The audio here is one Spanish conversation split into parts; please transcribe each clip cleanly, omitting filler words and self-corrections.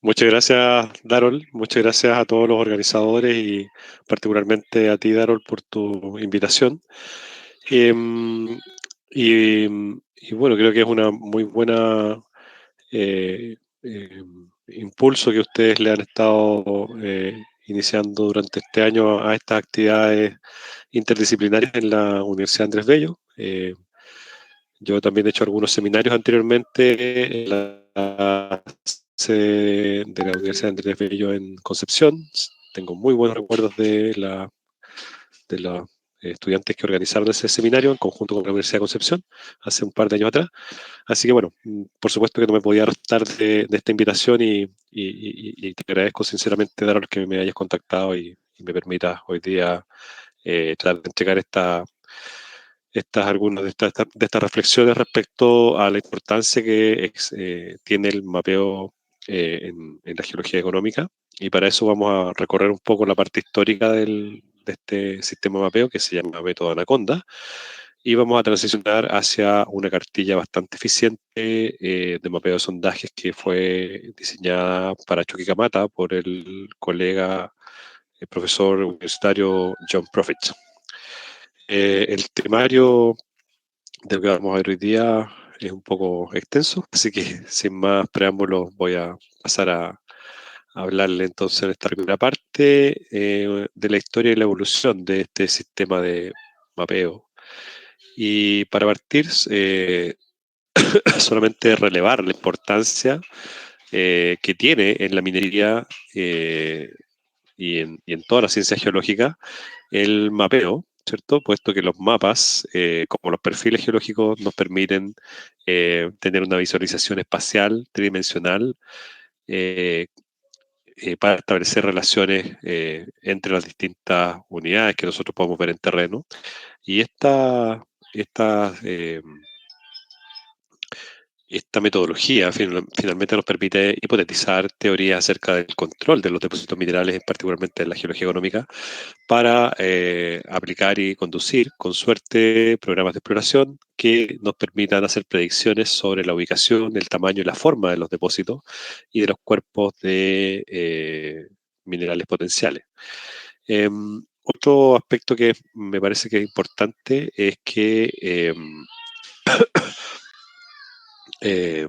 Muchas gracias, Darol. Muchas gracias a todos los organizadores y particularmente a ti, Darol, por tu invitación. Em, y bueno, creo que es una muy buena impulso que ustedes le han estado iniciando durante este año a estas actividades interdisciplinarias en la Universidad Andrés Bello. Yo también he hecho algunos seminarios anteriormente en la sede de la Universidad Andrés Bello en Concepción. Tengo muy buenos recuerdos de los estudiantes que organizaron ese seminario en conjunto con la Universidad de Concepción hace un par de años atrás. Así que bueno, por supuesto que no me podía restar de esta invitación y te agradezco sinceramente, Darol, que me hayas contactado y me permitas hoy día tratar de entregar algunas de estas reflexiones respecto a la importancia que tiene el mapeo en la geología económica. Y para eso vamos a recorrer un poco la parte histórica de este sistema de mapeo que se llama método Anaconda. Y vamos a transicionar hacia una cartilla bastante eficiente de mapeo de sondajes que fue diseñada para Chuquicamata por el colega, el profesor universitario John Profit. El temario de lo que vamos a ver hoy día es un poco extenso, así que sin más preámbulos voy a pasar a hablarle entonces en esta primera parte de la historia y la evolución de este sistema de mapeo. Y para partir, solamente relevar la importancia que tiene en la minería y en toda la ciencia geológica el mapeo, ¿cierto? Puesto que los mapas, como los perfiles geológicos, nos permiten tener una visualización espacial tridimensional eh, para establecer relaciones entre las distintas unidades que nosotros podemos ver en terreno. Y esta metodología finalmente nos permite hipotetizar teorías acerca del control de los depósitos minerales, particularmente en la geología económica, para aplicar y conducir, con suerte, programas de exploración que nos permitan hacer predicciones sobre la ubicación, el tamaño y la forma de los depósitos y de los cuerpos de minerales potenciales. Otro aspecto que me parece que es importante es que Eh,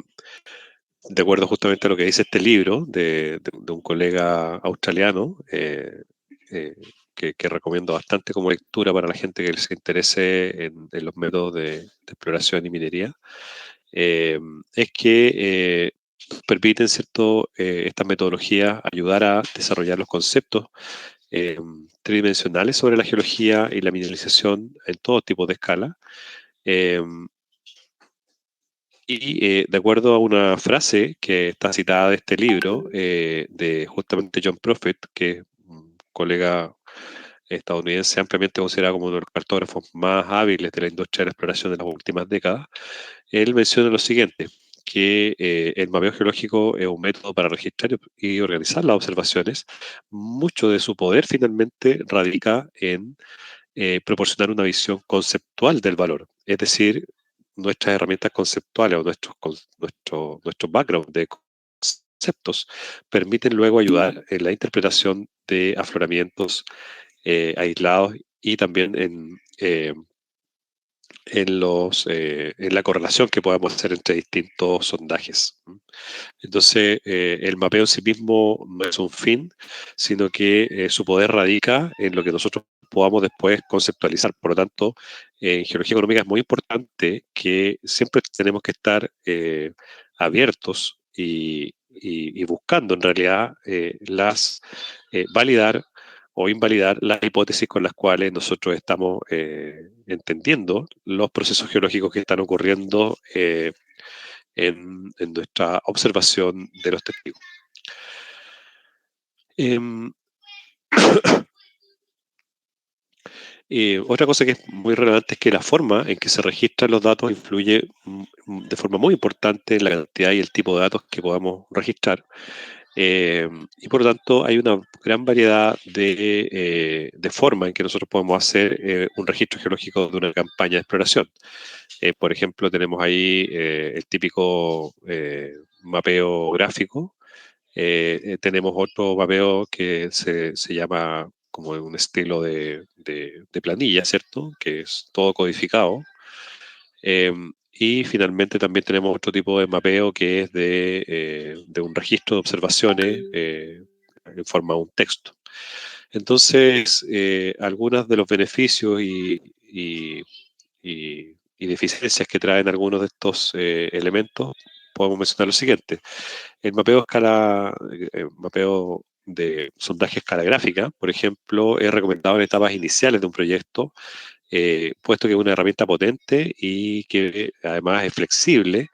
de acuerdo justamente a lo que dice este libro de un colega australiano, que recomiendo bastante como lectura para la gente que se interese en los métodos de exploración y minería, eh, es que permiten, ¿cierto? Estas metodologías ayudar a desarrollar los conceptos eh, tridimensionales sobre la geología y la mineralización en todo tipo de escala. Eh, de acuerdo a una frase que está citada de este libro, de justamente John Prophet, que es un colega estadounidense ampliamente considerado como uno de los cartógrafos más hábiles de la industria de la exploración de las últimas décadas, él menciona lo siguiente, que el mapeo geológico es un método para registrar y organizar las observaciones. Mucho de su poder finalmente radica en proporcionar una visión conceptual del valor, es decir, nuestras herramientas conceptuales o nuestro background de conceptos permiten luego ayudar en la interpretación de afloramientos aislados y también en la correlación que podamos hacer entre distintos sondajes. Entonces, el mapeo en sí mismo no es un fin, sino que su poder radica en lo que nosotros podamos después conceptualizar. Por lo tanto, en geología económica es muy importante que siempre tenemos que estar abiertos y buscando en realidad validar o invalidar las hipótesis con las cuales nosotros estamos entendiendo los procesos geológicos que están ocurriendo en nuestra observación de los testigos. Em, Otra cosa que es muy relevante es que la forma en que se registran los datos influye de forma muy importante en la cantidad y el tipo de datos que podamos registrar. Y por lo tanto hay una gran variedad de formas en que nosotros podemos hacer un registro geológico de una campaña de exploración. Por ejemplo, tenemos ahí el típico mapeo gráfico. Tenemos otro mapeo que se llama como un estilo de planilla, ¿cierto? Que es todo codificado. Y finalmente también tenemos otro tipo de mapeo que es de un registro de observaciones en forma de un texto. Entonces, algunos de los beneficios y deficiencias que traen algunos de estos elementos, podemos mencionar lo siguiente. El mapeo de sondaje a escala gráfica, por ejemplo, es recomendado en etapas iniciales de un proyecto, puesto que es una herramienta potente y que además es flexible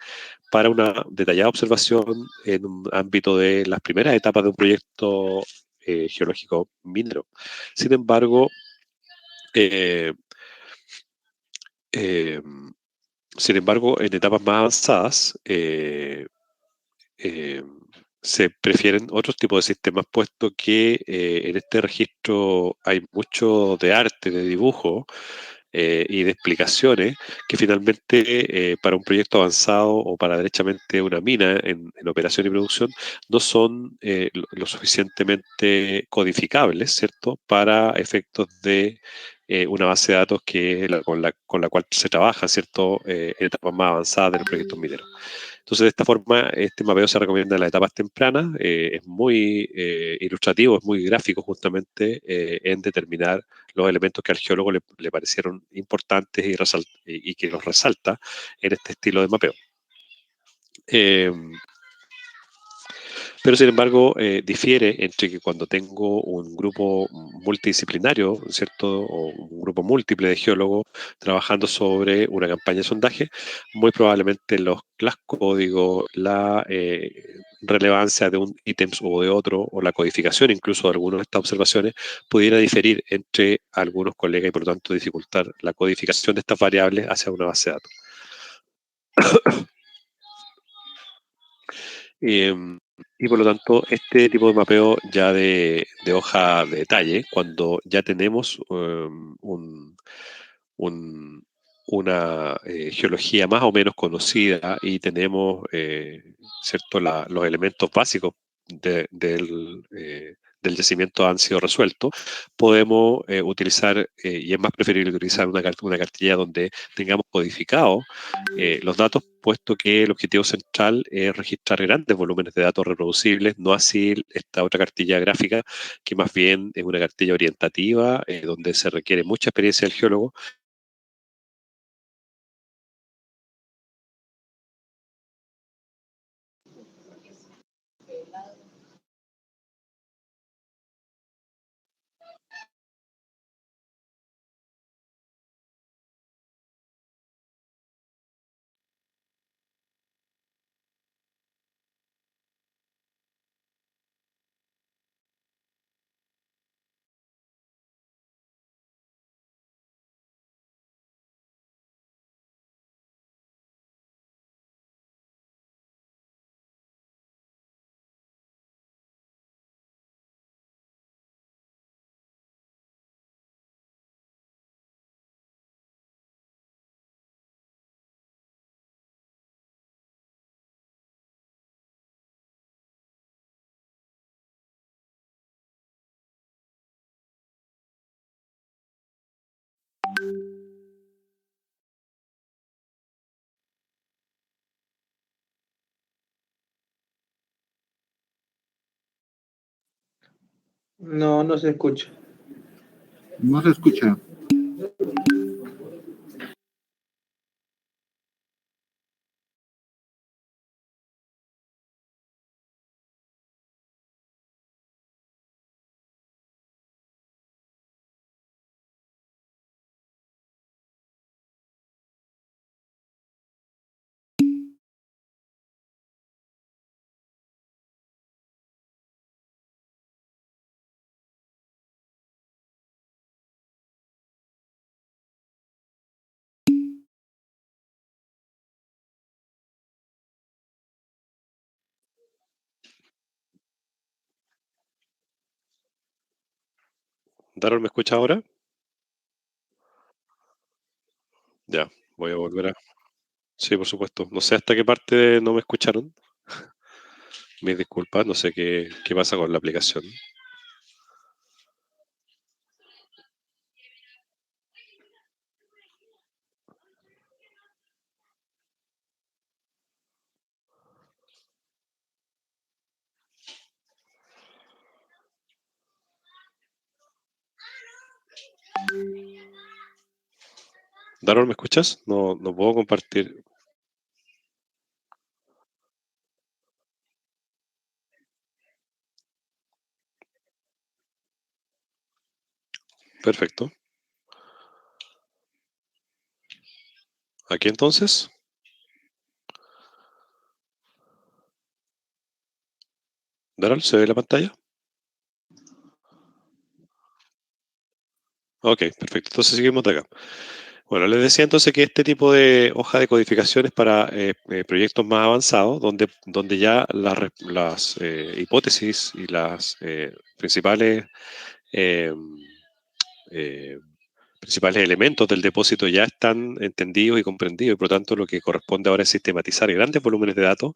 para una detallada observación en un ámbito de las primeras etapas de un proyecto geológico minero. Sin embargo, eh, eh, en etapas más avanzadas, eh, se prefieren otros tipos de sistemas, puesto que en este registro hay mucho de arte, de dibujo y de explicaciones que finalmente para un proyecto avanzado o para derechamente una mina en operación y producción no son lo suficientemente codificables, ¿cierto? Para efectos de una base de datos que es con la cual se trabaja, ¿cierto? En etapas más avanzadas del proyecto minero. Entonces, de esta forma, este mapeo se recomienda en las etapas tempranas, es muy ilustrativo, es muy gráfico justamente en determinar los elementos que al geólogo le parecieron importantes y que los resalta en este estilo de mapeo. Eh, pero sin embargo, difiere entre que cuando tengo un grupo multidisciplinario, ¿cierto? O un grupo múltiple de geólogos trabajando sobre una campaña de sondaje, muy probablemente los códigos, la relevancia de un ítem o de otro, o la codificación incluso de algunas de estas observaciones, pudiera diferir entre algunos colegas y por lo tanto dificultar la codificación de estas variables hacia una base de datos. Eh, y por lo tanto, este tipo de mapeo ya de hoja de detalle, cuando ya tenemos un- una geología más o menos conocida y tenemos ¿cierto? Los elementos básicos del yacimiento han sido resueltos, podemos utilizar, y es más preferible utilizar una cartilla donde tengamos codificados los datos, puesto que el objetivo central es registrar grandes volúmenes de datos reproducibles, no así esta otra cartilla gráfica, que más bien es una cartilla orientativa, donde se requiere mucha experiencia del geólogo. No, no se escucha. No se escucha. ¿Daron me escucha ahora? Ya, voy a volver a... Sí, por supuesto. No sé hasta qué parte no me escucharon. Mis disculpas, no sé qué pasa con la aplicación. Daron, ¿me escuchas? No, no puedo compartir. Perfecto. ¿Aquí entonces? ¿Daron? ¿Se ve la pantalla? Ok, perfecto. Entonces seguimos de acá. Bueno, les decía entonces que este tipo de hoja de codificación es para proyectos más avanzados, donde ya las hipótesis y las principales eh, eh, principales elementos del depósito ya están entendidos y comprendidos, y por lo tanto lo que corresponde ahora es sistematizar grandes volúmenes de datos.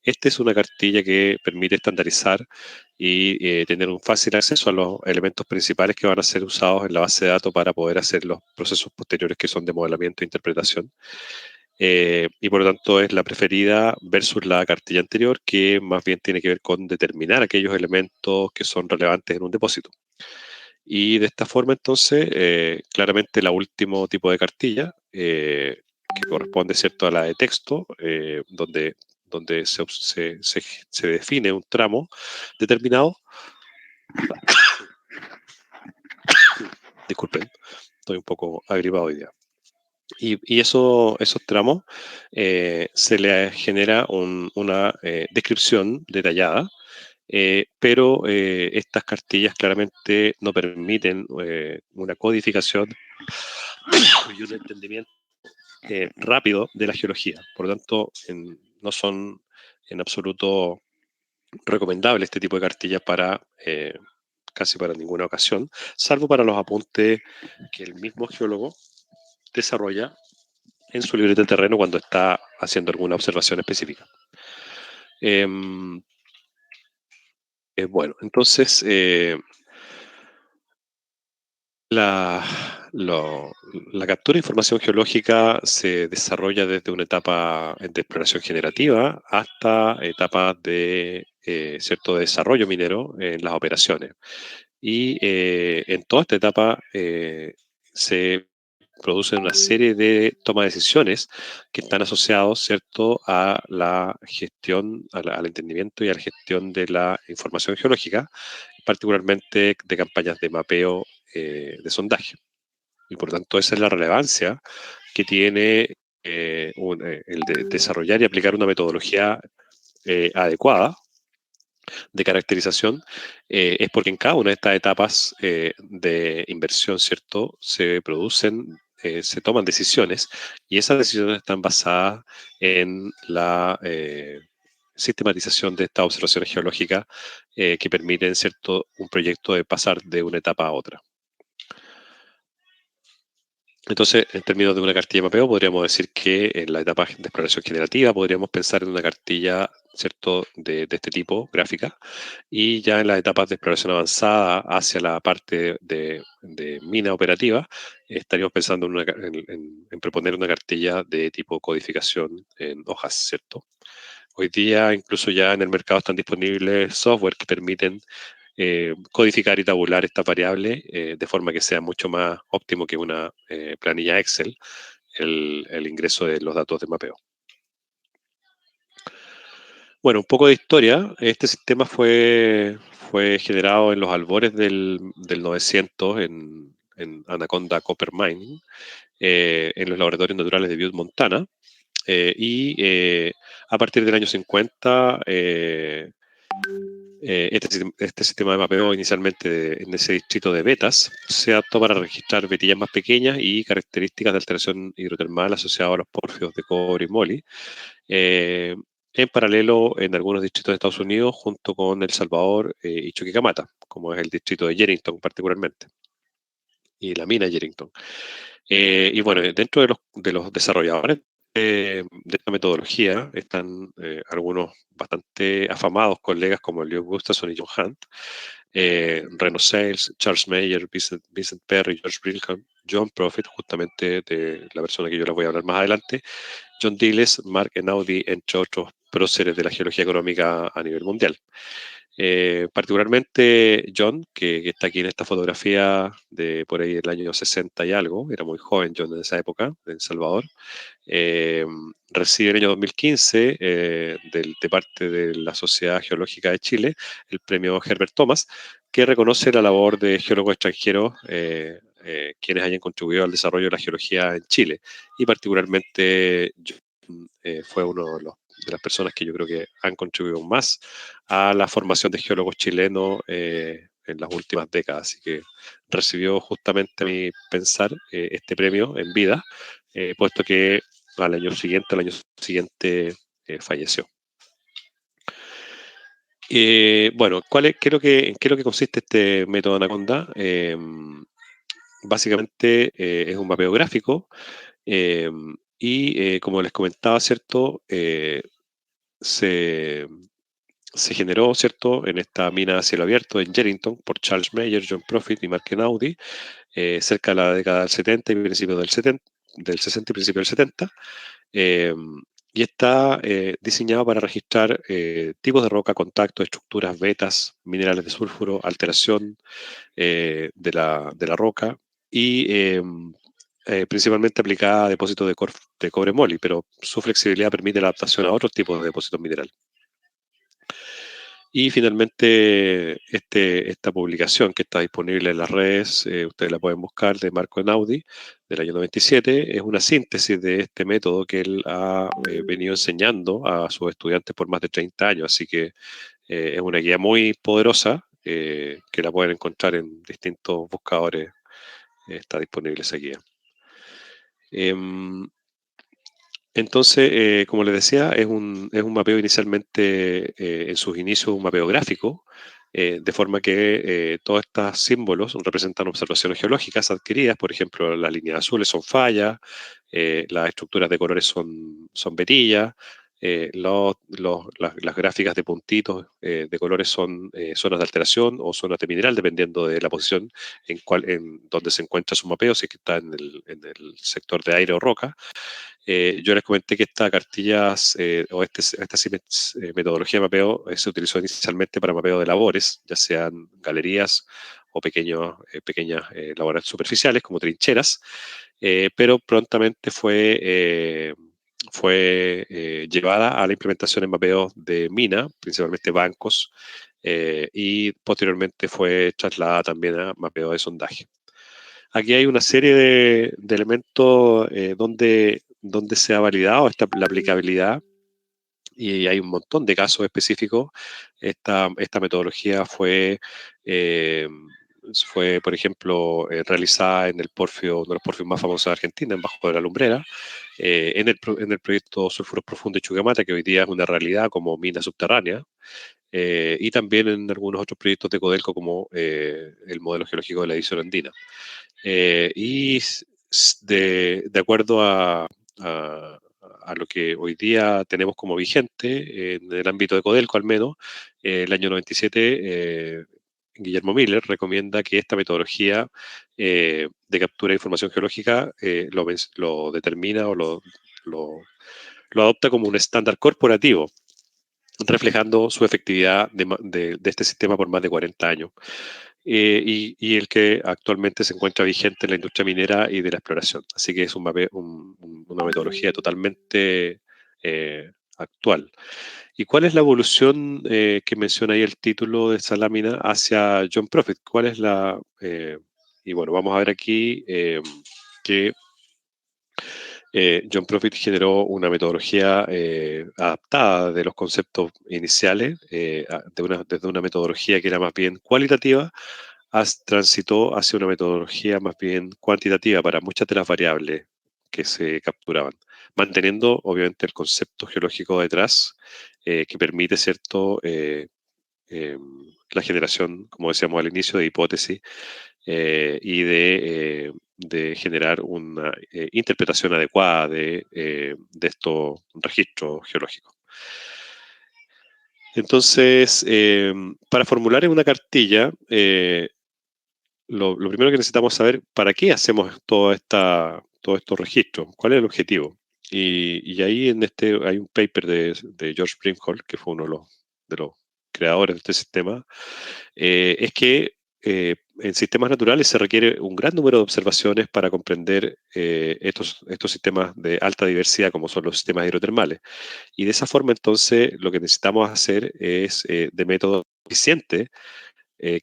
Esta es una cartilla que permite estandarizar y tener un fácil acceso a los elementos principales que van a ser usados en la base de datos para poder hacer los procesos posteriores que son de modelamiento e interpretación. Y por lo tanto es la preferida versus la cartilla anterior, que más bien tiene que ver con determinar aquellos elementos que son relevantes en un depósito. Y de esta forma, entonces, claramente la último tipo de cartilla, que corresponde, ¿cierto?, a la de texto, donde se define un tramo determinado. Disculpen, estoy un poco agripado hoy día. Y esos tramos se le genera una descripción detallada, pero estas cartillas claramente no permiten una codificación y un entendimiento rápido de la geología. Por lo tanto, no son en absoluto recomendables este tipo de cartillas para casi para ninguna ocasión, salvo para los apuntes que el mismo geólogo desarrolla en su libreta de terreno cuando está haciendo alguna observación específica. Bueno, entonces la, la captura de información geológica se desarrolla desde una etapa de exploración generativa hasta etapas de cierto desarrollo minero en las operaciones. Y en toda esta etapa se produce una serie de toma de decisiones que están asociados, ¿cierto?, a la gestión, al entendimiento y a la gestión de la información geológica, particularmente de campañas de mapeo de sondaje. Y por tanto, esa es la relevancia que tiene el de desarrollar y aplicar una metodología adecuada de caracterización, es porque en cada una de estas etapas de inversión, ¿cierto?, se producen, se toman decisiones y esas decisiones están basadas en la sistematización de estas observaciones geológicas que permiten, ¿cierto?, un proyecto de pasar de una etapa a otra. Entonces, en términos de una cartilla de mapeo, podríamos decir que en la etapa de exploración generativa podríamos pensar en una cartilla, ¿cierto?, de este tipo, gráfica, y ya en las etapas de exploración avanzada hacia la parte de mina operativa, estaríamos pensando en proponer una cartilla de tipo codificación en hojas, ¿cierto? Hoy día, incluso ya en el mercado están disponibles software que permiten codificar y tabular esta variable de forma que sea mucho más óptimo que una planilla Excel el ingreso de los datos de mapeo. Bueno, un poco de historia. Este sistema fue generado en los albores del 900 en Anaconda Copper Mining, en los laboratorios naturales de Butte, Montana. A partir del año 50, este sistema de mapeo inicialmente en ese distrito de vetas se adaptó para registrar vetillas más pequeñas y características de alteración hidrotermal asociadas a los pórfidos de cobre y moly. eh, en paralelo en algunos distritos de Estados Unidos junto con El Salvador y Chuquicamata, como es el distrito de Yerington particularmente, y la mina de Yerington. Y bueno, dentro de los desarrolladores de esta metodología están algunos bastante afamados colegas como Leo Gustafson y John Hunt, Reno Sales, Charles Mayer, Vincent Perry, George Brilham, John Profit, justamente de la persona que yo les voy a hablar más adelante, John Diles, Mark Enaudi, entre otros próceres de la geología económica a nivel mundial. Particularmente John, que está aquí en esta fotografía de por ahí del año 60 y algo, era muy joven John en esa época, en El Salvador, recibe en el año 2015 de parte de la Sociedad Geológica de Chile el premio Herbert Thomas, que reconoce la labor de geólogos extranjeros quienes hayan contribuido al desarrollo de la geología en Chile. Y particularmente John fue uno de las personas que yo creo que han contribuido más a la formación de geólogos chilenos en las últimas décadas. Así que recibió justamente, a mi pensar, este premio en vida, puesto que al año siguiente falleció. Bueno, ¿en qué es lo que consiste este método Anaconda? Básicamente es un mapeo gráfico y como les comentaba, ¿cierto? Se generó, ¿cierto?, en esta mina a cielo abierto en Yerington por Charles Mayer, John Profit y Mark Enaudi, cerca de la década del 70 y principios del 60 y principios del 70. Y está diseñado para registrar tipos de roca, contacto, estructuras, vetas, minerales de sulfuro, alteración de la roca y principalmente aplicada a depósitos de cobre moly, pero su flexibilidad permite la adaptación a otros tipos de depósitos minerales. Y finalmente, esta publicación que está disponible en las redes, ustedes la pueden buscar, de Marco Enaudi, del año 97, es una síntesis de este método que él ha venido enseñando a sus estudiantes por más de 30 años. Así que es una guía muy poderosa que la pueden encontrar en distintos buscadores. Está disponible esa guía. Entonces, como les decía, es un mapeo inicialmente, en sus inicios, un mapeo gráfico, de forma que todos estos símbolos representan observaciones geológicas adquiridas. Por ejemplo, las líneas azules son fallas, las estructuras de colores son vetillas, Las gráficas de puntitos de colores son zonas de alteración o zonas de mineral, dependiendo de la posición en donde se encuentra su mapeo, si es que está en el sector de aire o roca. Yo les comenté que esta cartillas metodología de mapeo se utilizó inicialmente para mapeo de labores, ya sean galerías o pequeñas labores superficiales como trincheras, pero prontamente fue llevada a la implementación en mapeos de mina, principalmente bancos, y posteriormente fue trasladada también a mapeo de sondaje. Aquí hay una serie de elementos donde se ha validado la aplicabilidad y hay un montón de casos específicos. Esta metodología eh, por ejemplo, realizada en el porfio, uno de los porfios más famosos de Argentina, en Bajo de la Lumbrera, en el proyecto Sulfuros Profundos de Chuquemata, que hoy día es una realidad como mina subterránea, y también en algunos otros proyectos de Codelco como el modelo geológico de la edición andina. De acuerdo a lo que hoy día tenemos como vigente, en el ámbito de Codelco al menos, el año 97, Guillermo Miller recomienda que esta metodología de captura de información geológica lo determina o lo adopta como un estándar corporativo, reflejando su efectividad de este sistema por más de 40 años, y el que actualmente se encuentra vigente en la industria minera y de la exploración. Así que es una metodología totalmente actual. ¿Y cuál es la evolución que menciona ahí el título de esa lámina hacia John Profit? ¿Cuál es y bueno, vamos a ver aquí que John Profit generó una metodología adaptada de los conceptos iniciales, desde una metodología que era más bien cualitativa, transitó hacia una metodología más bien cuantitativa para muchas de las variables que se capturaban, manteniendo obviamente el concepto geológico detrás, que permite, ¿cierto?, eh, la generación, como decíamos al inicio, de hipótesis y de generar una interpretación adecuada de estos registros geológicos. Entonces, para formular en una cartilla, lo primero que necesitamos saber, ¿para qué hacemos todos estos registros? ¿Cuál es el objetivo? Y ahí hay un paper de George Brimhall, que fue uno de los creadores de este sistema, es que en sistemas naturales se requiere un gran número de observaciones para comprender estos sistemas de alta diversidad, como son los sistemas hidrotermales. Y de esa forma, entonces, lo que necesitamos hacer es de métodos eficientes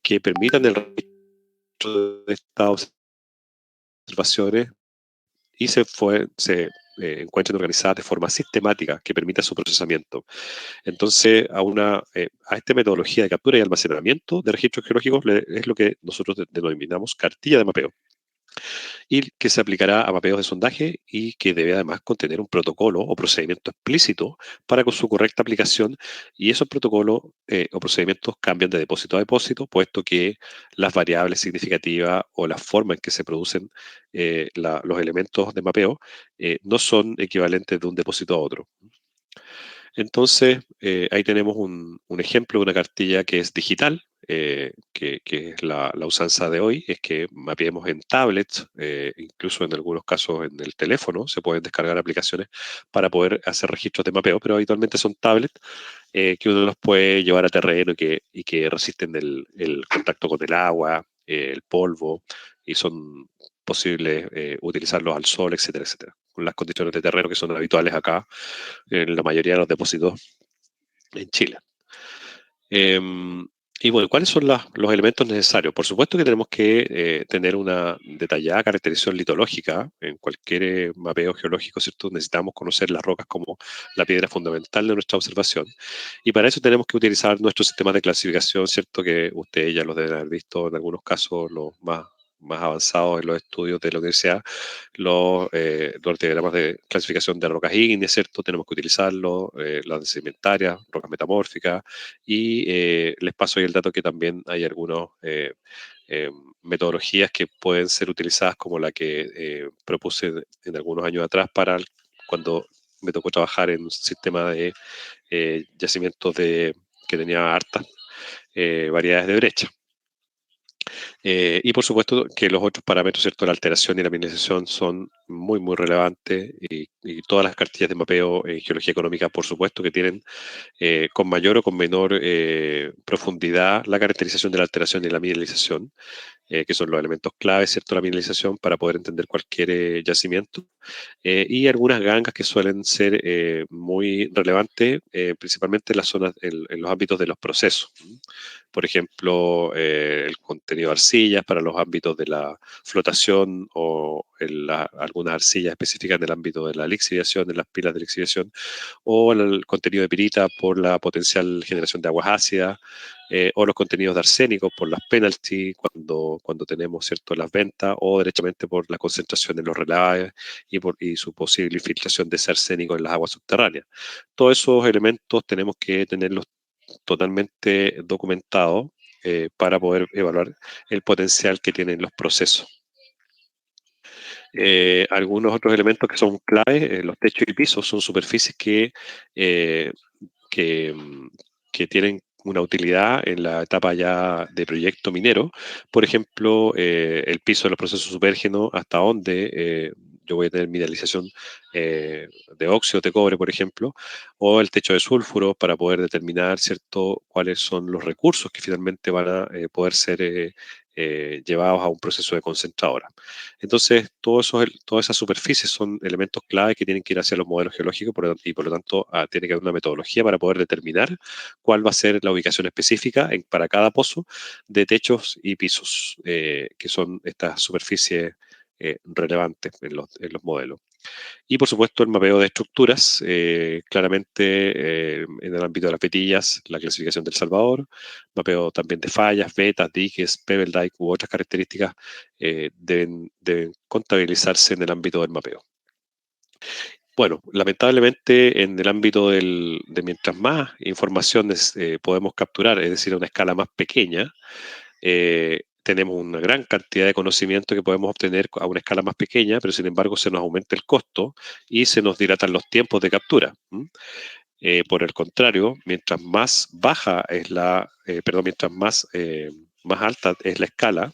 que permitan el registro de estas observaciones y se encuentren organizadas de forma sistemática que permita su procesamiento. Entonces, a esta metodología de captura y almacenamiento de registros geológicos es lo que nosotros denominamos cartilla de mapeo, y que se aplicará a mapeos de sondaje y que debe además contener un protocolo o procedimiento explícito para con su correcta aplicación, y esos protocolos o procedimientos cambian de depósito a depósito, puesto que las variables significativas o la forma en que se producen los elementos de mapeo no son equivalentes de un depósito a otro. Entonces, ahí tenemos un ejemplo de una cartilla que es digital, que es la usanza de hoy, es que mapeemos en tablets, incluso en algunos casos en el teléfono, se pueden descargar aplicaciones para poder hacer registros de mapeo, pero habitualmente son tablets que uno los puede llevar a terreno y que resisten el contacto con el agua, el polvo, y son posibles utilizarlos al sol, etcétera, etcétera, con las condiciones de terreno que son habituales acá en la mayoría de los depósitos en Chile. Y bueno, ¿cuáles son los elementos necesarios? Por supuesto que tenemos que tener una detallada caracterización litológica en cualquier mapeo geológico, ¿cierto? Necesitamos conocer las rocas como la piedra fundamental de nuestra observación. Y para eso tenemos que utilizar nuestros sistemas de clasificación, ¿cierto? Que ustedes ya los deben haber visto en algunos casos, los más avanzados en los estudios de la universidad, los diagramas de clasificación de rocas ígneas, ¿cierto? Tenemos que utilizarlos, las sedimentarias, rocas metamórficas, y les paso ahí el dato que también hay algunas metodologías que pueden ser utilizadas como la que propuse en algunos años atrás cuando me tocó trabajar en un sistema de yacimientos que tenía hartas variedades de brecha. Y por supuesto que los otros parámetros, ¿cierto? La alteración y la mineralización son muy, muy relevantes y todas las cartillas de mapeo en geología económica, por supuesto, que tienen con mayor o con menor profundidad la caracterización de la alteración y la mineralización, que son los elementos claves, ¿cierto? La mineralización para poder entender cualquier yacimiento. Y algunas gangas que suelen ser muy relevantes, principalmente en las zonas, en los ámbitos de los procesos. Por ejemplo, el contenido de arcillas para los ámbitos de la flotación o algunas arcillas específicas en el ámbito de la lixiviación, en las pilas de lixiviación, o el contenido de pirita por la potencial generación de aguas ácidas, o los contenidos de arsénico por las penalty cuando tenemos, ¿cierto?, las ventas, o derechamente por la concentración en los relaves y su posible infiltración de ese arsénico en las aguas subterráneas. Todos esos elementos tenemos que tenerlos totalmente documentados para poder evaluar el potencial que tienen los procesos. Algunos otros elementos que son claves, los techos y pisos, son superficies eh, que, que tienen una utilidad en la etapa ya de proyecto minero. Por ejemplo, el piso de los procesos subérgenos, hasta donde yo voy a tener mineralización de óxido de cobre, por ejemplo, o el techo de sulfuro para poder determinar, ¿cierto?, cuáles son los recursos que finalmente van a poder ser llevados a un proceso de concentradora. Entonces, todas esas superficies son elementos clave que tienen que ir hacia los modelos geológicos y por lo tanto tiene que haber una metodología para poder determinar cuál va a ser la ubicación específica para cada pozo de techos y pisos, que son estas superficies relevantes en los modelos. Y por supuesto el mapeo de estructuras, claramente en el ámbito de las vetillas, la clasificación del Salvador, mapeo también de fallas, vetas, diques, pebble dike u otras características deben contabilizarse en el ámbito del mapeo. Bueno, lamentablemente en el ámbito de mientras más informaciones podemos capturar, es decir, a una escala más pequeña, tenemos una gran cantidad de conocimiento que podemos obtener a una escala más pequeña, pero sin embargo se nos aumenta el costo y se nos dilatan los tiempos de captura. Por el contrario, mientras más baja es mientras más alta es la escala,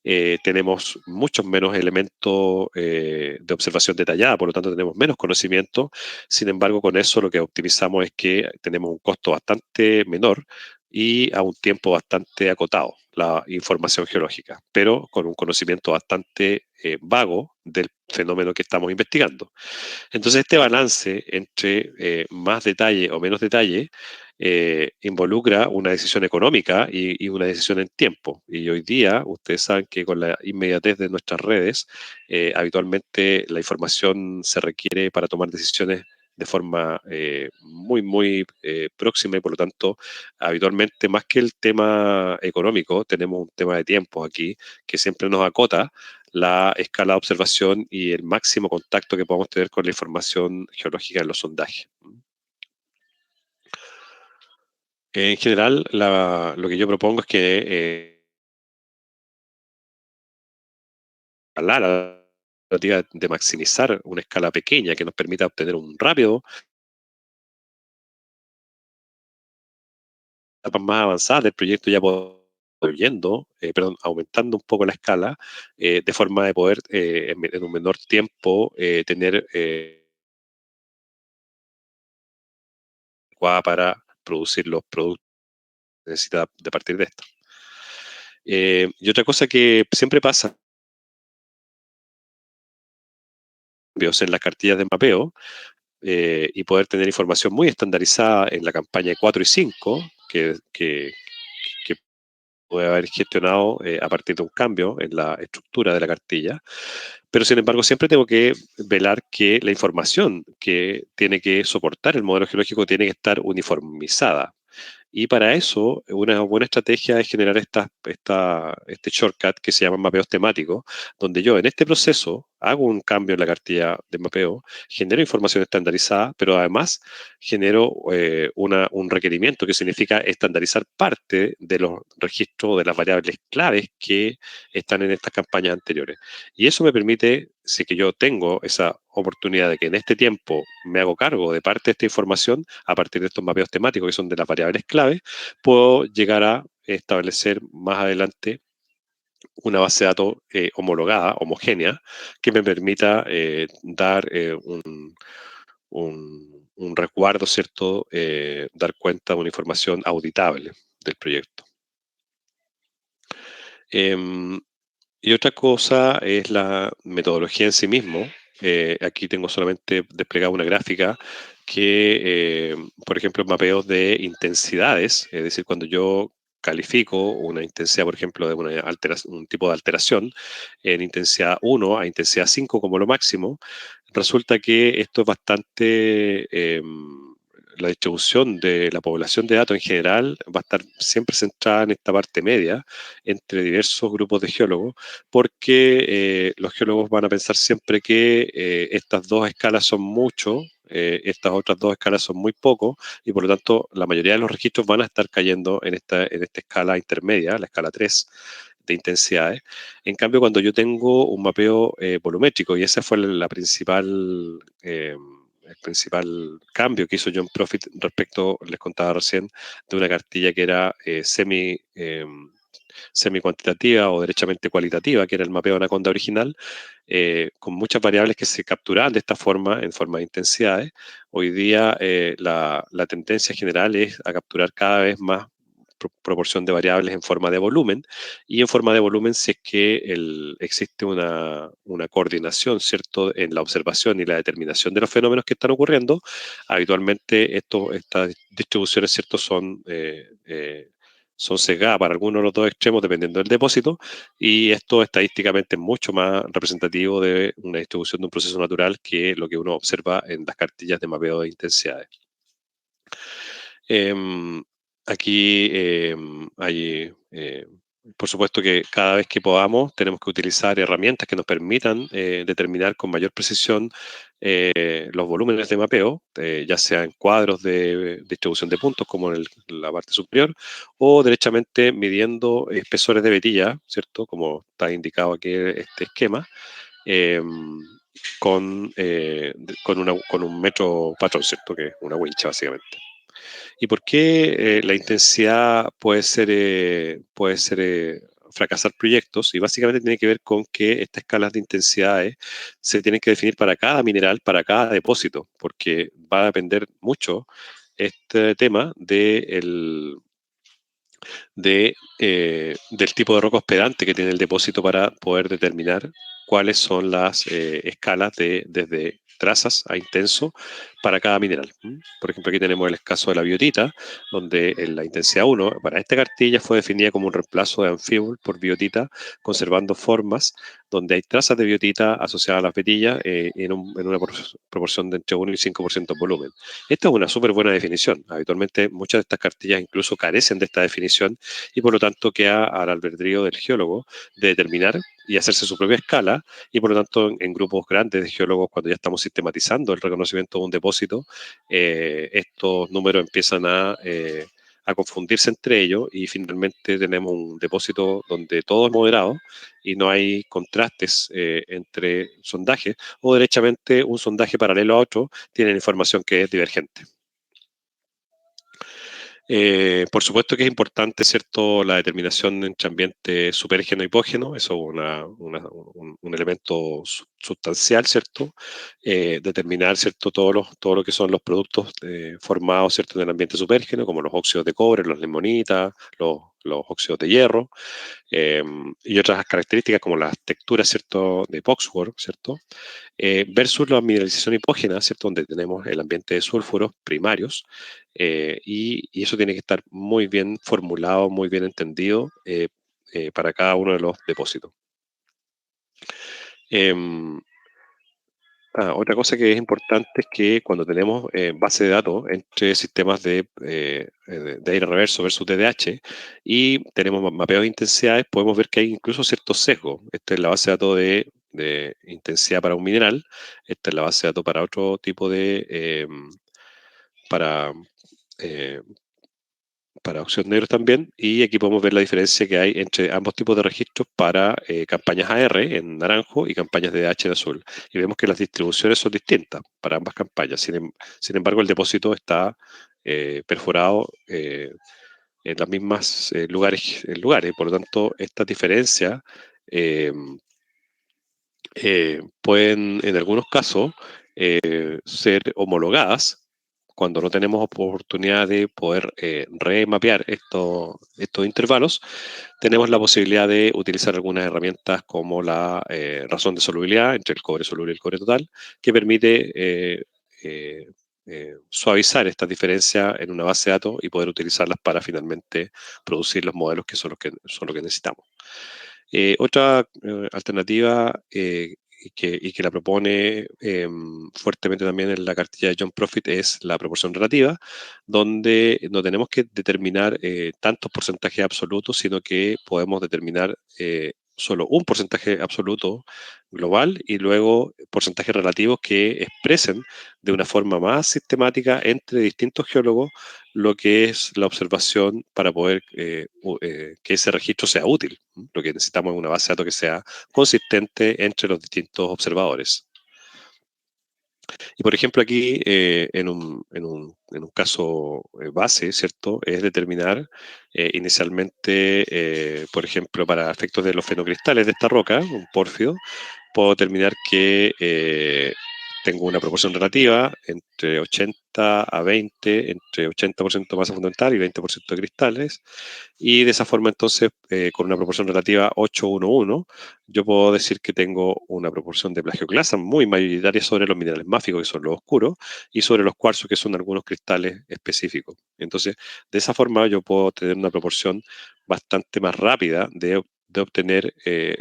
tenemos muchos menos elementos de observación detallada, por lo tanto tenemos menos conocimiento. Sin embargo, con eso lo que optimizamos es que tenemos un costo bastante menor y a un tiempo bastante acotado la información geológica, pero con un conocimiento bastante vago del fenómeno que estamos investigando. Entonces, este balance entre más detalle o menos detalle involucra una decisión económica y una decisión en tiempo. Y hoy día, ustedes saben que con la inmediatez de nuestras redes, habitualmente la información se requiere para tomar decisiones de forma muy, muy próxima y por lo tanto, habitualmente, más que el tema económico, tenemos un tema de tiempo aquí que siempre nos acota la escala de observación y el máximo contacto que podamos tener con la información geológica en los sondajes. En general, lo que yo propongo es que la alternativa de maximizar una escala pequeña que nos permita obtener un rápido, etapas más avanzadas del proyecto ya aumentando un poco la escala, de forma de poder en un menor tiempo tener adecuada para producir los productos que necesita de partir de esto. Y otra cosa que siempre pasa en las cartillas de mapeo y poder tener información muy estandarizada en la campaña 4 y 5, que puede haber gestionado a partir de un cambio en la estructura de la cartilla, pero sin embargo siempre tengo que velar que la información que tiene que soportar el modelo geológico tiene que estar uniformizada. Y para eso, una buena estrategia es generar este shortcut que se llama mapeos temáticos, donde yo en este proceso hago un cambio en la cartilla de mapeo, genero información estandarizada, pero además genero un requerimiento que significa estandarizar parte de los registros de las variables claves que están en estas campañas anteriores. Y eso me permite si que yo tengo esa oportunidad de que en este tiempo me hago cargo de parte de esta información, a partir de estos mapeos temáticos que son de las variables clave, puedo llegar a establecer más adelante una base de datos homologada, homogénea, que me permita dar un resguardo, ¿cierto? Dar cuenta de una información auditable del proyecto. Y otra cosa es la metodología en sí mismo. Aquí tengo solamente desplegada una gráfica que, por ejemplo, mapeos de intensidades, es decir, cuando yo califico una intensidad, por ejemplo, de un tipo de alteración en intensidad 1 a intensidad 5 como lo máximo, resulta que esto es bastante... la distribución de la población de datos en general va a estar siempre centrada en esta parte media entre diversos grupos de geólogos, porque los geólogos van a pensar siempre que estas dos escalas son mucho, estas otras dos escalas son muy poco, y por lo tanto la mayoría de los registros van a estar cayendo en esta escala intermedia, la escala 3 de intensidades. En cambio, cuando yo tengo un mapeo volumétrico, y esa fue el principal cambio que hizo John Profit respecto, les contaba recién, de una cartilla que era semi-cuantitativa o derechamente cualitativa, que era el mapeo Anaconda original, con muchas variables que se capturaban de esta forma, en forma de intensidades. Hoy día la tendencia general es a capturar cada vez más proporción de variables en forma de volumen, y en forma de volumen si es que existe una coordinación, ¿cierto?, en la observación y la determinación de los fenómenos que están ocurriendo. Habitualmente estas distribuciones, ¿cierto?, son sesgadas para alguno de los dos extremos dependiendo del depósito, y esto estadísticamente es mucho más representativo de una distribución de un proceso natural que lo que uno observa en las cartillas de mapeo de intensidades. Aquí hay, por supuesto que cada vez que podamos tenemos que utilizar herramientas que nos permitan determinar con mayor precisión los volúmenes de mapeo, ya sea en cuadros de distribución de puntos como en la parte superior, o derechamente midiendo espesores de vetilla, ¿cierto? Como está indicado aquí este esquema, con un metro patrón, ¿cierto? Que es una wincha básicamente. ¿Y por qué la intensidad puede ser fracasar proyectos? Y básicamente tiene que ver con que estas escalas de intensidades se tienen que definir para cada mineral, para cada depósito, porque va a depender mucho este tema del tipo de roca hospedante que tiene el depósito para poder determinar cuáles son las escalas desde trazas a intenso para cada mineral. Por ejemplo, aquí tenemos el caso de la biotita, donde en la intensidad 1, para esta cartilla fue definida como un reemplazo de anfibol por biotita, conservando formas donde hay trazas de biotita asociadas a las vetillas en una proporción de entre 1 y 5% de volumen. Esta es una súper buena definición. Habitualmente muchas de estas cartillas incluso carecen de esta definición, y por lo tanto queda al albedrío del geólogo de determinar y hacerse su propia escala, y por lo tanto en grupos grandes de geólogos, cuando ya estamos sistematizando el reconocimiento de un depósito, estos números empiezan a confundirse entre ellos, y finalmente tenemos un depósito donde todo es moderado y no hay contrastes entre sondajes, o derechamente un sondaje paralelo a otro tiene información que es divergente. Por supuesto que es importante, ¿cierto?, la determinación entre ambiente supérgeno y hipógeno. Eso es un elemento sustancial, ¿cierto? Determinar, ¿cierto?, todo lo que son los productos formados, ¿cierto?, en el ambiente supérgeno, como los óxidos de cobre, las limonitas, los óxidos de hierro, y otras características como las texturas, ¿cierto?, de Boxwork, ¿cierto?, versus la mineralización hipógena, ¿cierto?, donde tenemos el ambiente de sulfuros primarios, y eso tiene que estar muy bien formulado, muy bien entendido para cada uno de los depósitos. Otra cosa que es importante es que cuando tenemos base de datos entre sistemas de aire reverso versus DDH y tenemos mapeos de intensidades, podemos ver que hay incluso ciertos sesgos. Esta es la base de datos de intensidad para un mineral, esta es la base de datos para otro tipo para, eh, para óxidos negros también, y aquí podemos ver la diferencia que hay entre ambos tipos de registros para campañas AR en naranjo y campañas DH en azul. Y vemos que las distribuciones son distintas para ambas campañas. Sin embargo, el depósito está perforado en las mismas lugares. Por lo tanto, estas diferencias eh, pueden, en algunos casos, ser homologadas cuando no tenemos oportunidad de poder remapear estos intervalos. Tenemos la posibilidad de utilizar algunas herramientas como la razón de solubilidad entre el cobre soluble y el cobre total, que permite suavizar estas diferencias en una base de datos y poder utilizarlas para finalmente producir los modelos que son los que necesitamos. Otra alternativa y que la propone fuertemente también en la cartilla de John Profit es la proporción relativa, donde no tenemos que determinar tantos porcentajes absolutos, sino que podemos determinar solo un porcentaje absoluto global y luego porcentajes relativos que expresen de una forma más sistemática entre distintos geólogos lo que es la observación para poder que ese registro sea útil. Lo que necesitamos es una base de datos que sea consistente entre los distintos observadores. Y por ejemplo aquí, en un caso base, ¿cierto? Es determinar inicialmente, por ejemplo, para efectos de los fenocristales de esta roca, un pórfido, puedo determinar que tengo una proporción relativa entre 80 a 20, entre 80% masa fundamental y 20% de cristales, y de esa forma entonces, con una proporción relativa 8:1:1, yo puedo decir que tengo una proporción de plagioclasa muy mayoritaria sobre los minerales máficos, que son los oscuros, y sobre los cuarzos, que son algunos cristales específicos. Entonces, de esa forma yo puedo tener una proporción bastante más rápida de obtener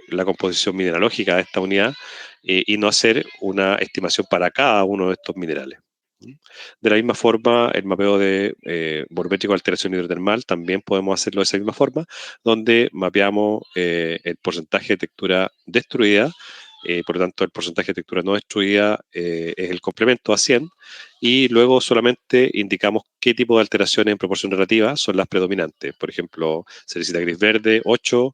la composición mineralógica de esta unidad y no hacer una estimación para cada uno de estos minerales. De la misma forma, el mapeo de volumétrico de alteración hidrotermal también podemos hacerlo de esa misma forma, donde mapeamos el porcentaje de textura destruida, por lo tanto el porcentaje de textura no destruida es el complemento a 100, y luego solamente indicamos qué tipo de alteraciones en proporción relativa son las predominantes. Por ejemplo, cerecita gris verde 8,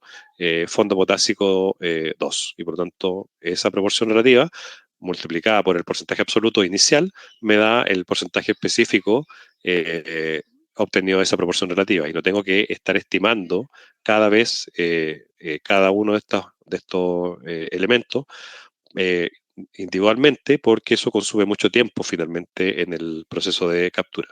fondo potásico 2, y por lo tanto esa proporción relativa multiplicada por el porcentaje absoluto inicial me da el porcentaje específico obtenido de esa proporción relativa, y no tengo que estar estimando cada vez cada uno de estos elementos eh, individualmente, porque eso consume mucho tiempo finalmente en el proceso de captura.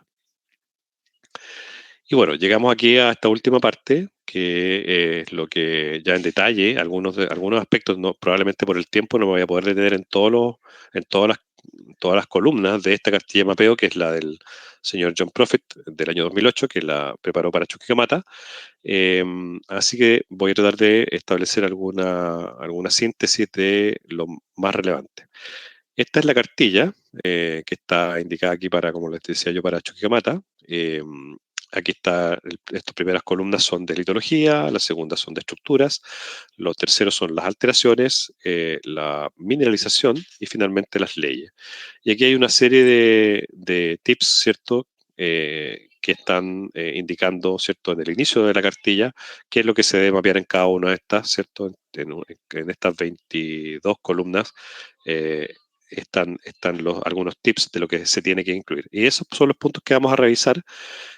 Y bueno, llegamos aquí a esta última parte, que es lo que ya en detalle, algunos aspectos, probablemente por el tiempo no me voy a poder detener en todas las columnas de esta cartilla de mapeo, que es la del señor John Profit del año 2008, que la preparó para Chuquicamata. Así que voy a tratar de establecer alguna síntesis de lo más relevante. Esta es la cartilla que está indicada aquí para, como les decía yo, para Chuquicamata. Aquí está, estas primeras columnas son de litología, las segundas son de estructuras, los terceros son las alteraciones, la mineralización y finalmente las leyes. Y aquí hay una serie de tips, ¿cierto? Que están indicando, ¿cierto? En el inicio de la cartilla, qué es lo que se debe mapear en cada una de estas, ¿cierto? En estas 22 columnas están algunos tips de lo que se tiene que incluir. Y esos son los puntos que vamos a revisar.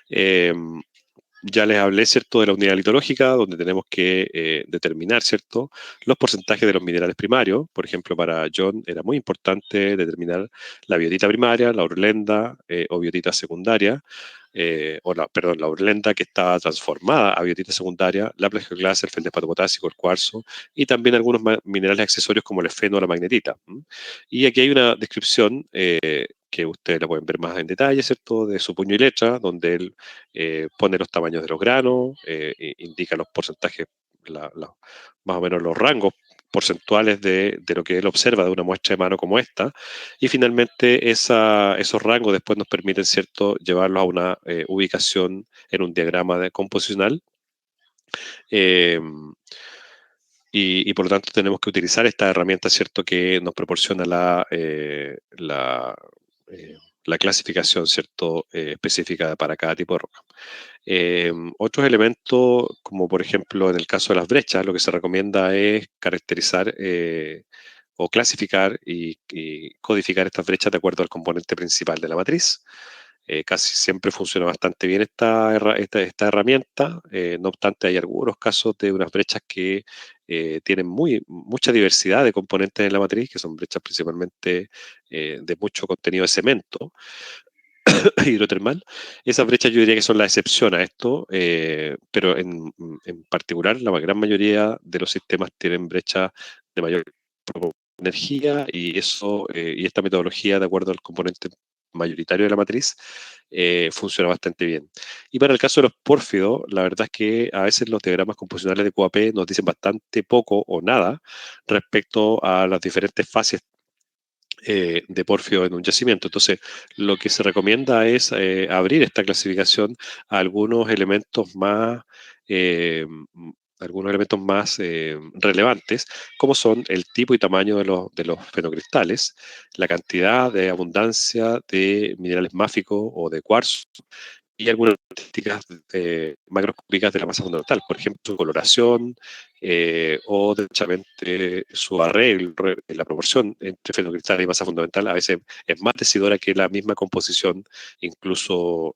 Ya les hablé, ¿cierto?, de la unidad litológica, donde tenemos que determinar, ¿cierto?, los porcentajes de los minerales primarios. Por ejemplo, para John era muy importante determinar la biotita primaria, la urlenda o biotita secundaria, la urlenda que estaba transformada a biotita secundaria, la plagioclasa, el feldespato potásico, el cuarzo, y también algunos minerales accesorios como el esfeno o la magnetita. Y aquí hay una descripción que ustedes la pueden ver más en detalle, ¿cierto?, de su puño y letra, donde él pone los tamaños de los granos, indica los porcentajes, más o menos los rangos porcentuales de lo que él observa de una muestra de mano como esta, y finalmente esos rangos después nos permiten, ¿cierto?, llevarlos a una ubicación en un diagrama composicional. Y por lo tanto tenemos que utilizar esta herramienta, ¿cierto?, que nos proporciona la clasificación, ¿cierto?, específica para cada tipo de roca. Otros elementos, como por ejemplo en el caso de las brechas, lo que se recomienda es caracterizar o clasificar y codificar estas brechas de acuerdo al componente principal de la matriz. Casi siempre funciona bastante bien esta herramienta. No obstante, hay algunos casos de unas brechas que tienen mucha diversidad de componentes en la matriz, que son brechas principalmente de mucho contenido de cemento hidrotermal. Esas brechas yo diría que son la excepción a esto, pero en particular la gran mayoría de los sistemas tienen brechas de mayor energía y y esta metodología, de acuerdo al componente mayoritario de la matriz, funciona bastante bien. Y para el caso de los pórfidos, la verdad es que a veces los diagramas composicionales de QAP nos dicen bastante poco o nada respecto a las diferentes fases de pórfido en un yacimiento. Entonces, lo que se recomienda es abrir esta clasificación a eh, algunos elementos más relevantes, como son el tipo y tamaño de los fenocristales, la cantidad de abundancia de minerales máficos o de cuarzo, y algunas características macroscópicas de la masa fundamental, por ejemplo, su coloración o derechamente su arreglo, la proporción entre fenocristal y masa fundamental a veces es más decidora que la misma composición, incluso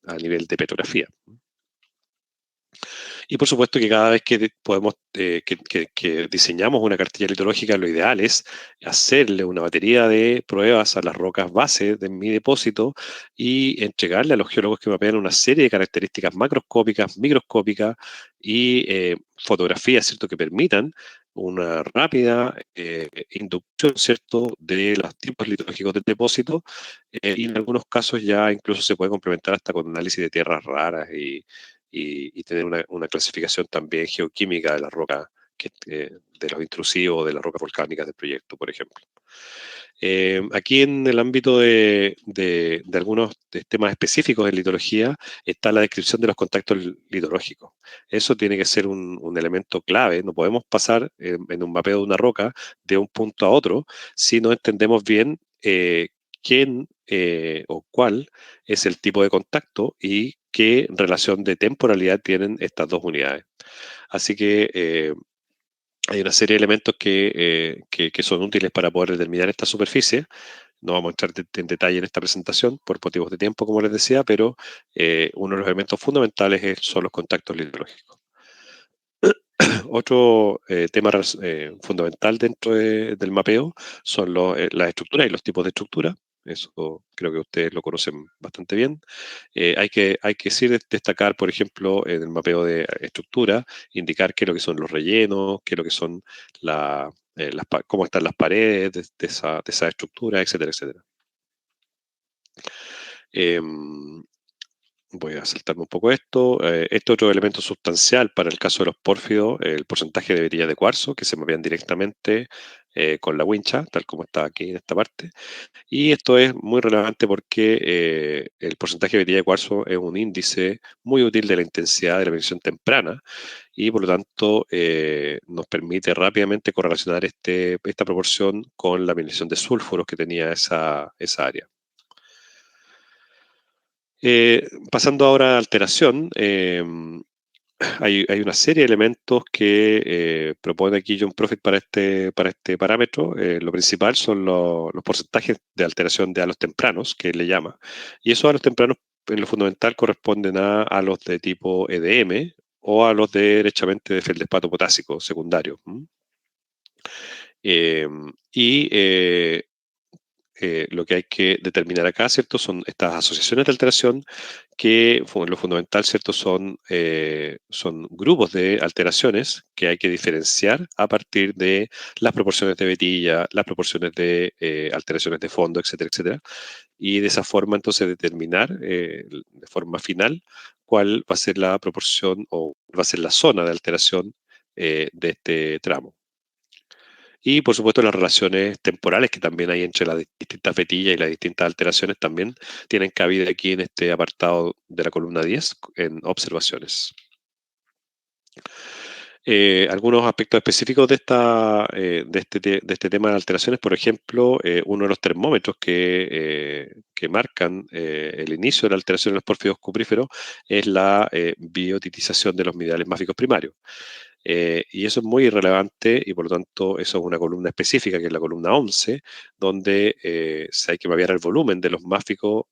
a nivel de petrografía. Y por supuesto que cada vez que podemos, que diseñamos una cartilla litológica, lo ideal es hacerle una batería de pruebas a las rocas base de mi depósito y entregarle a los geólogos que mapean una serie de características macroscópicas, microscópicas y fotografías, ¿cierto?, que permitan una rápida inducción, ¿cierto?, de los tipos litológicos del depósito, y en algunos casos ya incluso se puede complementar hasta con análisis de tierras raras y tener una clasificación también geoquímica de la roca, de los intrusivos, de las rocas volcánicas del proyecto, por ejemplo. Aquí en el ámbito de algunos temas específicos en litología está la descripción de los contactos litológicos. Eso tiene que ser un elemento clave. No podemos pasar en un mapeo de una roca de un punto a otro si no entendemos bien quién o cuál es el tipo de contacto y qué relación de temporalidad tienen estas dos unidades. Así que hay una serie de elementos que son útiles para poder determinar esta superficie. No vamos a entrar en detalle en esta presentación por motivos de tiempo, como les decía, pero uno de los elementos fundamentales son los contactos litológicos. Otro tema fundamental dentro del mapeo son las estructuras y los tipos de estructura. Eso creo que ustedes lo conocen bastante bien. Hay que sí destacar, por ejemplo, en el mapeo de estructura, indicar qué es lo que son los rellenos, qué es lo que son cómo están las paredes de esa estructura, etcétera, etcétera. Voy a saltarme un poco esto. Este otro elemento sustancial para el caso de los pórfidos, el porcentaje de varilla de cuarzo, que se mapean directamente con la wincha, tal como está aquí en esta parte. Y esto es muy relevante porque el porcentaje de varilla de cuarzo es un índice muy útil de la intensidad de la emisión temprana y por lo tanto nos permite rápidamente correlacionar esta proporción con la emisión de sulfuros que tenía esa área. Pasando ahora a alteración, hay una serie de elementos que propone aquí John Profit para este parámetro. Lo principal son los porcentajes de alteración de halos tempranos, que le llama. Y esos halos tempranos, en lo fundamental, corresponden a los de tipo EDM o a los derechamente de feldespato potásico secundario. Y lo que hay que determinar acá, ¿cierto? Son estas asociaciones de alteración que lo fundamental, ¿cierto? Son grupos de alteraciones que hay que diferenciar a partir de las proporciones de Betilla, las proporciones de alteraciones de fondo, etcétera, etcétera. Y de esa forma, entonces, determinar de forma final cuál va a ser la proporción o va a ser la zona de alteración de este tramo. Y por supuesto las relaciones temporales que también hay entre las distintas vetillas y las distintas alteraciones también tienen cabida aquí en este apartado de la columna 10 en observaciones. Algunos aspectos específicos de este tema de alteraciones, por ejemplo, uno de los termómetros que marcan el inicio de la alteración en los pórfidos cupríferos es la biotitización de los minerales máficos primarios. Y eso es muy irrelevante y por lo tanto eso es una columna específica, que es la columna 11, donde se hay que mapear el volumen de los máficos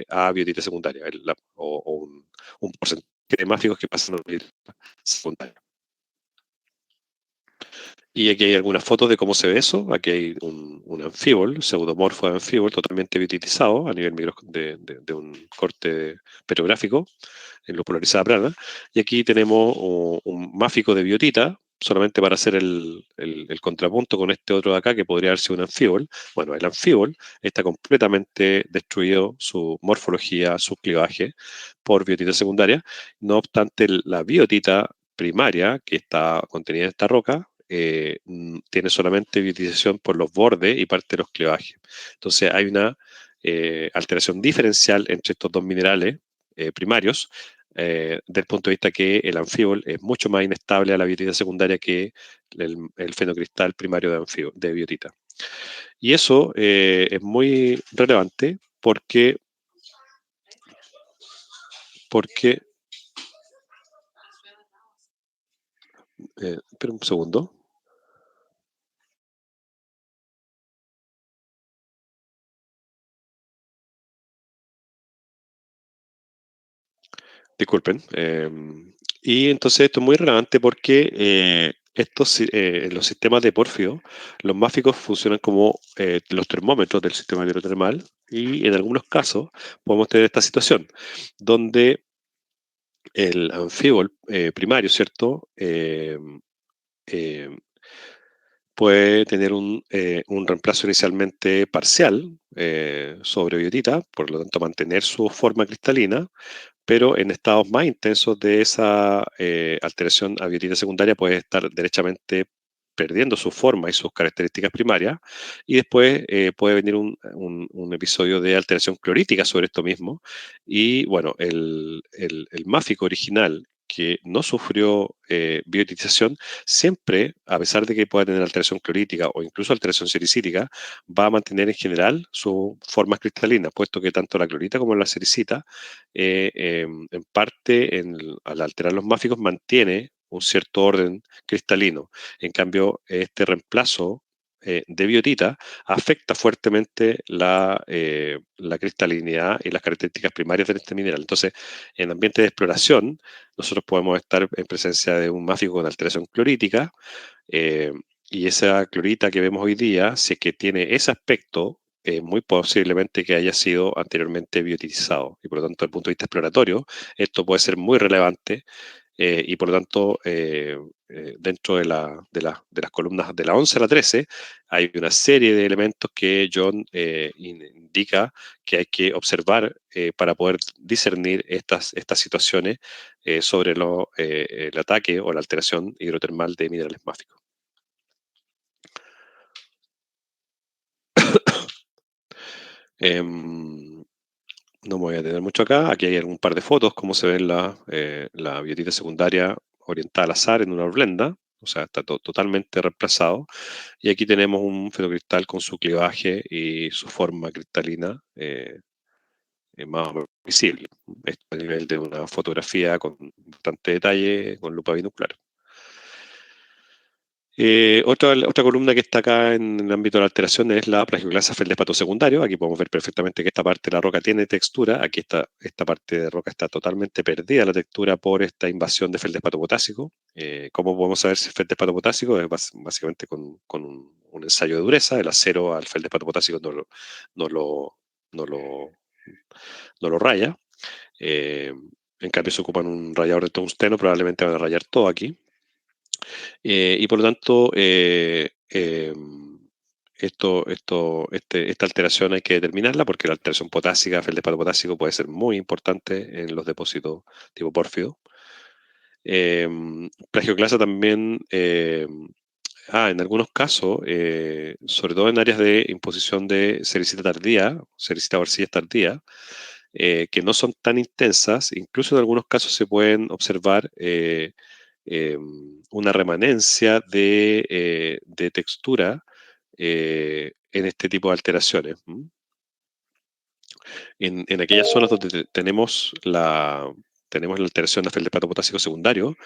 a biotita secundaria, o un porcentaje de máficos que pasan a biotita secundaria. Y aquí hay algunas fotos de cómo se ve eso. Aquí hay un anfíbol, pseudomorfo de anfíbol, totalmente biotitizado a nivel de un corte petrográfico en luz polarizada plana. Y aquí tenemos un máfico de biotita, solamente para hacer el contrapunto con este otro de acá, que podría haber sido un anfíbol. Bueno, el anfíbol está completamente destruido, su morfología, su clivaje, por biotita secundaria. No obstante, la biotita primaria, que está contenida en esta roca, tiene solamente biotización por los bordes y parte de los clivajes. Entonces hay una alteración diferencial entre estos dos minerales primarios, desde el punto de vista que el anfíbol es mucho más inestable a la biotita secundaria que el fenocristal primario de biotita. Y eso es muy relevante porque espera un segundo. Disculpen. Y entonces esto es muy relevante porque en los sistemas de pórfido, los máficos funcionan como los termómetros del sistema hidrotermal y en algunos casos podemos tener esta situación donde el anfíbol primario, ¿cierto? Eh, puede tener un reemplazo inicialmente parcial sobre biotita, por lo tanto mantener su forma cristalina, pero en estados más intensos de esa alteración a biotita secundaria puede estar derechamente perdiendo su forma y sus características primarias, y después puede venir un episodio de alteración clorítica sobre esto mismo, y bueno, el máfico original que no sufrió biotitización, siempre, a pesar de que pueda tener alteración clorítica o incluso alteración sericítica, va a mantener en general su forma cristalina, puesto que tanto la clorita como la sericita en parte, al alterar los máficos, mantiene un cierto orden cristalino. En cambio, este reemplazo de biotita afecta fuertemente la cristalinidad y las características primarias de este mineral. Entonces, en ambiente de exploración, nosotros podemos estar en presencia de un máfico con alteración clorítica, eh, y esa clorita que vemos hoy día, si es que tiene ese aspecto, muy posiblemente que haya sido anteriormente biotizado. Y por lo tanto, desde el punto de vista exploratorio, esto puede ser muy relevante y por lo tanto, dentro de las columnas de la 11 a la 13, hay una serie de elementos que John indica que hay que observar para poder discernir estas situaciones sobre el ataque o la alteración hidrotermal de minerales máficos. No me voy a detener mucho acá. Aquí hay un par de fotos, cómo se ve la biotita secundaria orientada al azar en una orblenda. O sea, está totalmente reemplazado. Y aquí tenemos un fenocristal con su clivaje y su forma cristalina más o menos visible. Esto a nivel de una fotografía con bastante detalle, con lupa binocular. Otra columna que está acá en el ámbito de la alteración es la plagioclasa feldespato secundario. Aquí podemos ver perfectamente que esta parte de la roca tiene textura. Aquí esta parte de roca está totalmente perdida la textura por esta invasión de feldespato potásico. ¿Cómo podemos saber si es feldespato potásico? Es básicamente con un ensayo de dureza. El acero al feldespato potásico no lo, no lo, no lo raya. En cambio, se ocupan un rallador de tungsteno, probablemente van a rayar todo aquí. Y por lo tanto, esta alteración hay que determinarla porque la alteración potásica, feldespato potásico, puede ser muy importante en los depósitos tipo pórfido. Plagioclasa también, en algunos casos, sobre todo en áreas de imposición de sericita tardía, sericita o arcillas tardía, que no son tan intensas, incluso en algunos casos se pueden observar una remanencia de textura en este tipo de alteraciones. En aquellas zonas donde tenemos la alteración de feldspato potásico secundario,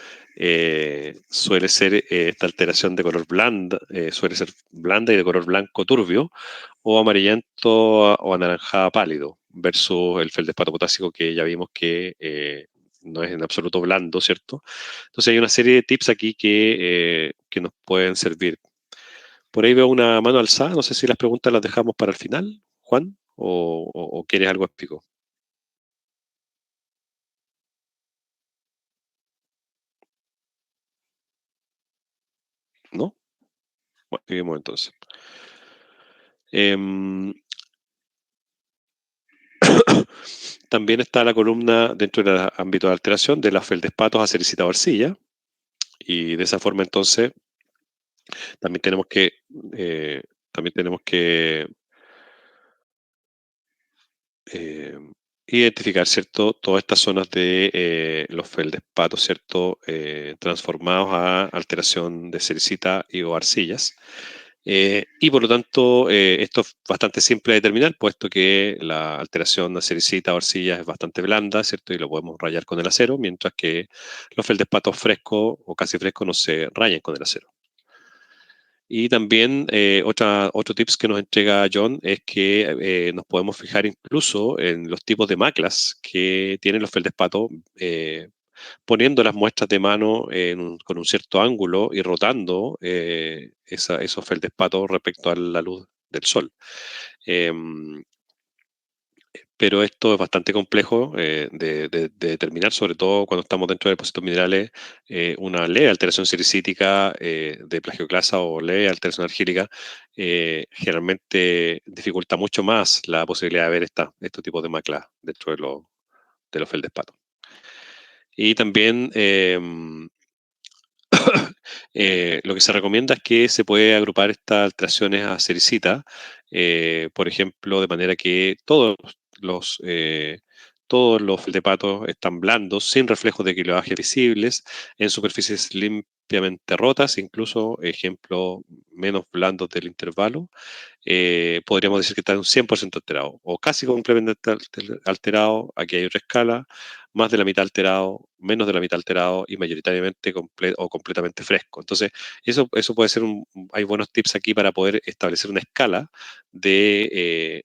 suele ser esta alteración de color blanda, suele ser blanda y de color blanco turbio, o amarillento o anaranjada pálido, versus el feldespato potásico que ya vimos que no es en absoluto blando, ¿cierto? Entonces hay una serie de tips aquí que nos pueden servir. Por ahí veo una mano alzada, no sé si las preguntas las dejamos para el final, Juan, o quieres algo épico. ¿No? Bueno, seguimos entonces. Em, también está la columna dentro del ámbito de alteración de la feldespatos a cericita o arcilla. Y de esa forma entonces también tenemos que, eh, también tenemos que eh, identificar, ¿cierto? Todas estas zonas de los feldespatos, ¿cierto? Transformados a alteración de cericita y o arcillas. Y por lo tanto, esto es bastante simple de determinar, puesto que la alteración de cericita o arcilla es bastante blanda, ¿cierto? Y lo podemos rayar con el acero, mientras que los feldespatos frescos o casi frescos no se rayan con el acero. Y también otro tips que nos entrega John es que nos podemos fijar incluso en los tipos de maclas que tienen los feldespatos, poniendo las muestras de mano con un cierto ángulo y rotando esos feldespatos respecto a la luz del sol. Pero esto es bastante complejo de determinar, sobre todo cuando estamos dentro de depósitos minerales. Una leve alteración sericítica de plagioclasa o leve alteración argílica generalmente dificulta mucho más la posibilidad de ver estos tipos de maclas dentro de los feldespatos. Y también lo que se recomienda es que se puede agrupar estas alteraciones a sericita, por ejemplo, de manera que todos los feldepatos están blandos, sin reflejos de clivaje visibles, en superficies limpiamente rotas, incluso ejemplos menos blandos del intervalo. Podríamos decir que está un 100% alterado o casi completamente alterado. Aquí hay otra escala, más de la mitad alterado, menos de la mitad alterado y mayoritariamente o completamente fresco. Entonces, eso puede ser hay buenos tips aquí para poder establecer una escala de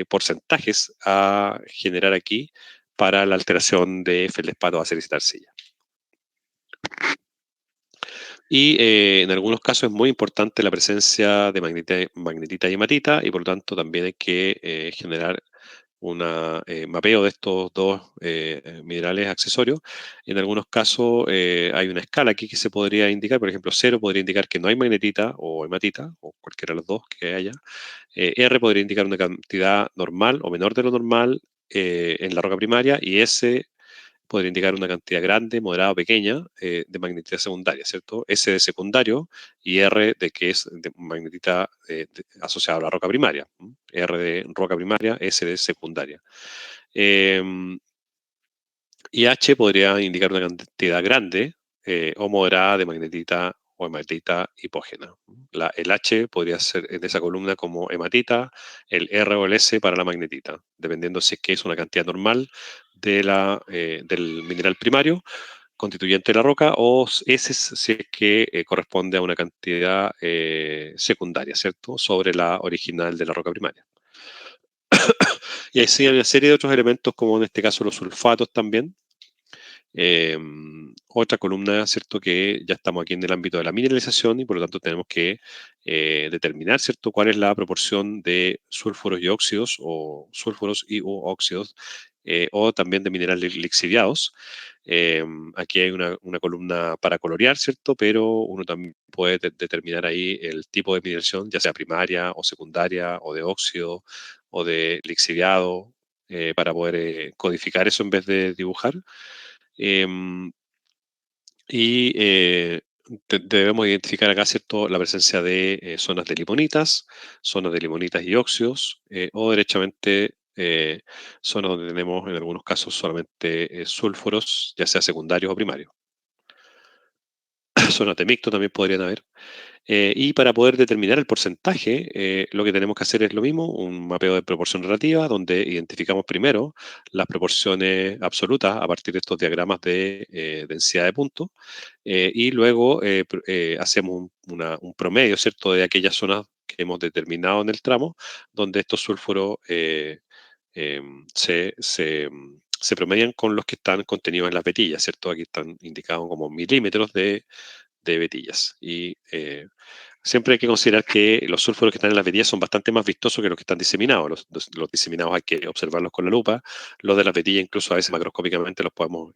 porcentajes a generar aquí para la alteración de feldespato a cericita arcilla. Y en algunos casos es muy importante la presencia de magnetita y hematita, y por lo tanto también hay que generar un mapeo de estos dos minerales accesorios. En algunos casos hay una escala aquí que se podría indicar, por ejemplo, 0 podría indicar que no hay magnetita o hematita, o cualquiera de los dos que haya. R podría indicar una cantidad normal o menor de lo normal en la roca primaria, y S podría indicar una cantidad grande, moderada o pequeña de magnetita secundaria, ¿cierto? S de secundario y R de que es de magnetita asociada a la roca primaria. R de roca primaria, S de secundaria. Y H podría indicar una cantidad grande o moderada de magnetita o hematita hipógena. El H podría ser en esa columna como hematita, el R o el S para la magnetita, dependiendo si es que es una cantidad normal del mineral primario constituyente de la roca, o S si es que corresponde a una cantidad secundaria, ¿cierto? Sobre la original de la roca primaria. Y así hay una serie de otros elementos, como en este caso los sulfatos también. Otra columna, ¿cierto? Que ya estamos aquí en el ámbito de la mineralización y por lo tanto tenemos que determinar, ¿cierto? Cuál es la proporción de sulfuros y óxidos o sulfuros y u óxidos o también de minerales lixiviados. Aquí hay una columna para colorear, ¿cierto? Pero uno también puede determinar ahí el tipo de mineralización, ya sea primaria o secundaria o de óxido o de lixiviado, para poder codificar eso en vez de dibujar. Em, y debemos identificar acá, ¿cierto?, la presencia de zonas de limonitas y óxidos, o derechamente zonas donde tenemos en algunos casos solamente sulfuros, ya sea secundarios o primarios. zonas de mixto también podrían haber. Y para poder determinar el porcentaje, lo que tenemos que hacer es lo mismo, un mapeo de proporción relativa, donde identificamos primero las proporciones absolutas a partir de estos diagramas de densidad de puntos, y luego hacemos un promedio, ¿cierto?, de aquellas zonas que hemos determinado en el tramo, donde estos sulfuros eh, se, se, se promedian con los que están contenidos en las vetillas, ¿cierto? Aquí están indicados como milímetros de vetillas. Y siempre hay que considerar que los sulfuros que están en las vetillas son bastante más vistosos que los que están diseminados. Los diseminados hay que observarlos con la lupa. Los de las vetillas, incluso a veces macroscópicamente, los podemos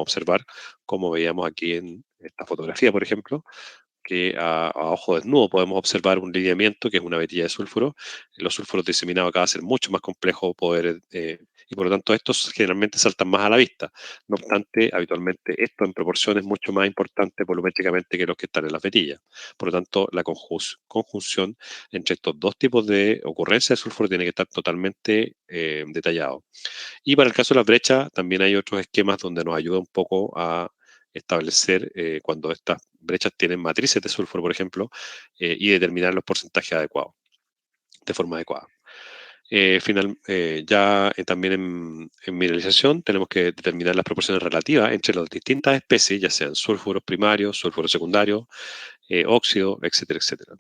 observar, como veíamos aquí en esta fotografía, por ejemplo, que a ojo desnudo podemos observar un lineamiento que es una vetilla de sulfuro. Los sulfuros diseminados acá va a ser mucho más complejo poder, y por lo tanto estos generalmente saltan más a la vista. No obstante, habitualmente esto en proporción es mucho más importante volumétricamente que los que están en las vetillas. Por lo tanto, la conjunción entre estos dos tipos de ocurrencia de sulfuro tiene que estar totalmente detallado. Y para el caso de las brechas, también hay otros esquemas donde nos ayuda un poco a establecer cuando estas brechas tienen matrices de sulfuro, por ejemplo, y determinar los porcentajes adecuados, de forma adecuada. También en mineralización tenemos que determinar las proporciones relativas entre las distintas especies, ya sean sulfuros primarios, sulfuros secundarios, óxido, etcétera, etcétera.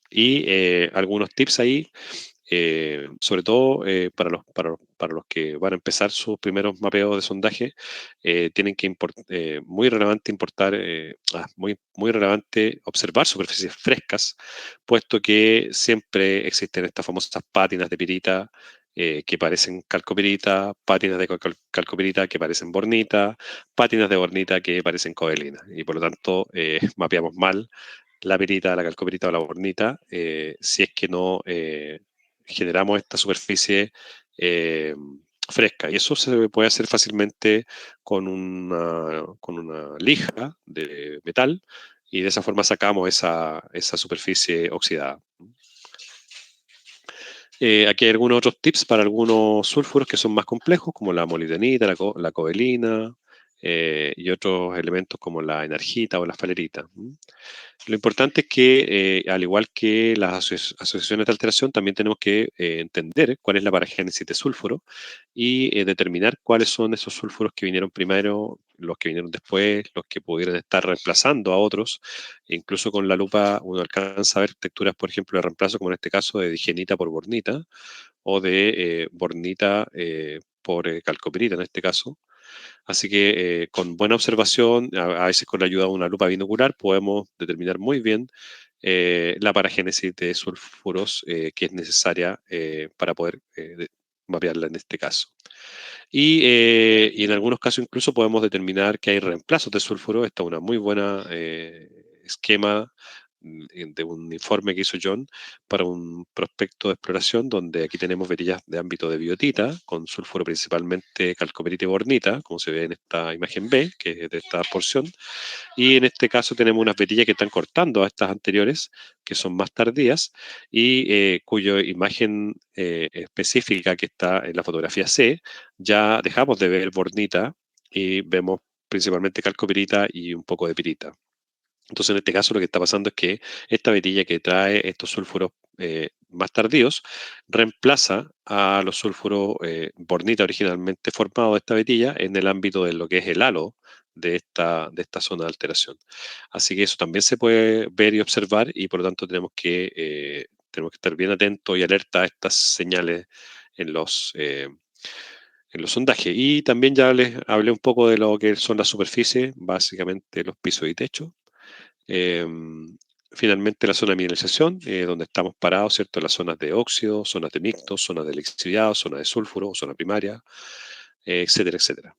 Y algunos tips ahí, sobre todo para los que van a empezar sus primeros mapeos de sondaje, tienen que muy relevante muy relevante observar superficies frescas, puesto que siempre existen estas famosas pátinas de pirita que parecen calcopirita, pátinas de calcopirita que parecen bornita, pátinas de bornita que parecen coelina, y por lo tanto mapeamos mal la pirita, la calcopirita o la bornita, si es que no generamos esta superficie eh, fresca. Y eso se puede hacer fácilmente con una lija de metal, y de esa forma sacamos esa superficie oxidada. Aquí hay algunos otros tips para algunos sulfuros que son más complejos, como la molibdenita, la cobalina, y otros elementos como la energita o la falerita. Lo importante es que, al igual que las asociaciones de alteración, también tenemos que entender cuál es la paragénesis de sulfuro y determinar cuáles son esos sulfuros que vinieron primero, los que vinieron después, los que pudieran estar reemplazando a otros. E incluso con la lupa uno alcanza a ver texturas, por ejemplo, de reemplazo, como en este caso de digenita por bornita o de bornita por calcopirita en este caso. Así que con buena observación, a veces con la ayuda de una lupa binocular, podemos determinar muy bien la paragénesis de sulfuros que es necesaria para poder mapearla en este caso. Y en algunos casos incluso podemos determinar que hay reemplazos de sulfuro. Esta es una muy buena esquema de un informe que hizo John para un prospecto de exploración, donde aquí tenemos vetillas de ámbito de biotita, con sulfuro principalmente calcoperita y bornita, como se ve en esta imagen B, que es de esta porción. Y en este caso tenemos unas vetillas que están cortando a estas anteriores, que son más tardías, y cuya imagen específica que está en la fotografía C, ya dejamos de ver bornita y vemos principalmente calcopirita y un poco de pirita. Entonces, en este caso, lo que está pasando es que esta vetilla que trae estos sulfuros más tardíos reemplaza a los sulfuros bornita originalmente formados de esta vetilla en el ámbito de lo que es el halo de esta zona de alteración. Así que eso también se puede ver y observar, y por lo tanto tenemos que estar bien atentos y alerta a estas señales en en los sondajes. Y también ya les hablé un poco de lo que son las superficies, básicamente los pisos y techos. Eh, Finalmente, la zona de mineralización, donde estamos parados, ¿cierto? Las zonas de óxido, zonas de mixto, zonas de lixiviado, zona de sulfuro, zona primaria, etcétera, etcétera.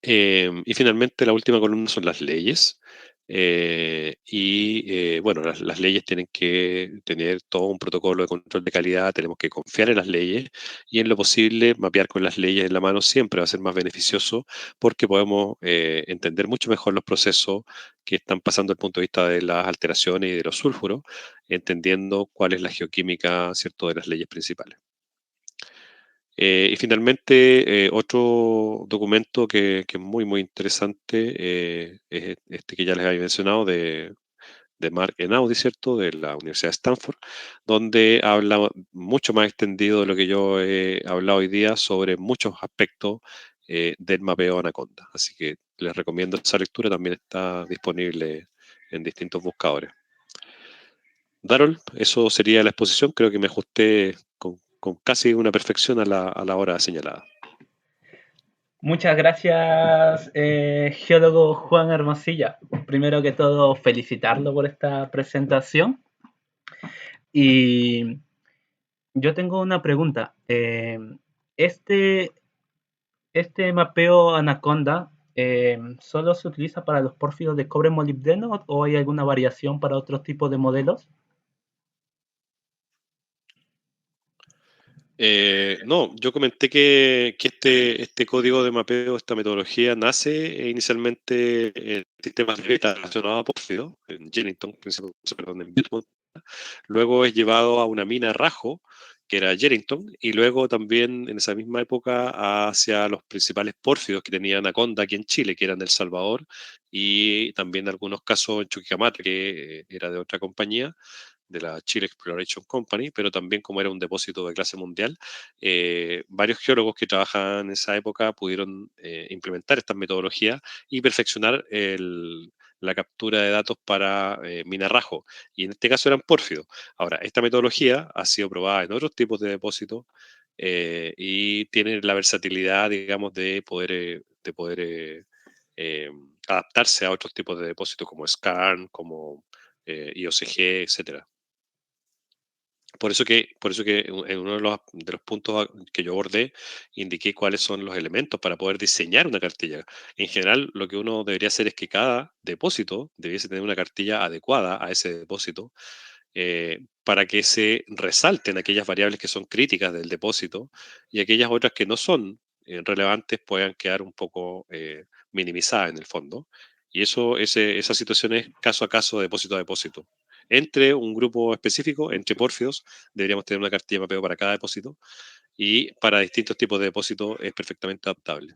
Y finalmente, la última columna son las leyes. Bueno, las leyes tienen que tener todo un protocolo de control de calidad, tenemos que confiar en las leyes y en lo posible mapear con las leyes en la mano siempre va a ser más beneficioso, porque podemos entender mucho mejor los procesos que están pasando desde el punto de vista de las alteraciones y de los sulfuros, entendiendo cuál es la geoquímica, ¿cierto?, de las leyes principales. Y finalmente, otro documento que es muy, muy interesante es este que ya les había mencionado de Mark Enaudi, ¿cierto? De la Universidad de Stanford, donde habla mucho más extendido de lo que yo he hablado hoy día sobre muchos aspectos del mapeo Anaconda. Así que les recomiendo esa lectura, también está disponible en distintos buscadores. Darol, eso sería la exposición, creo que me ajusté con casi una perfección a la hora señalada. Muchas gracias, geólogo Juan Hermosilla. Primero que todo, felicitarlo por esta presentación. Y yo tengo una pregunta. Este, este mapeo Anaconda, ¿solo se utiliza para los pórfidos de cobre molibdeno o hay alguna variación para otros tipos de modelos? No, yo comenté que este código de mapeo, esta metodología, nace inicialmente en sistemas de beta relacionados a pórfido, en Jennington, perdón, en Butte. Luego es llevado a una mina Rajo, que era Jennington, y luego también en esa misma época hacia los principales pórfidos que tenía Anaconda aquí en Chile, que eran de El Salvador, y también en algunos casos en Chuquicamata, que era de otra compañía de la Chile Exploration Company, pero también como era un depósito de clase mundial, varios geólogos que trabajaban en esa época pudieron implementar estas metodologías y perfeccionar la captura de datos para mina Rajo, y en este caso eran pórfidos. Ahora, esta metodología ha sido probada en otros tipos de depósitos y tiene la versatilidad, digamos, de poder eh, adaptarse a otros tipos de depósitos como SCARN, como IOCG, etcétera. Por eso que en uno de los puntos que yo abordé, indiqué cuáles son los elementos para poder diseñar una cartilla. En general, lo que uno debería hacer es que cada depósito debiese tener una cartilla adecuada a ese depósito para que se resalten aquellas variables que son críticas del depósito y aquellas otras que no son relevantes puedan quedar un poco minimizadas en el fondo. Y esa situación es caso a caso, depósito a depósito. Entre un grupo específico, entre pórfidos, deberíamos tener una cartilla de mapeo para cada depósito y para distintos tipos de depósitos es perfectamente adaptable.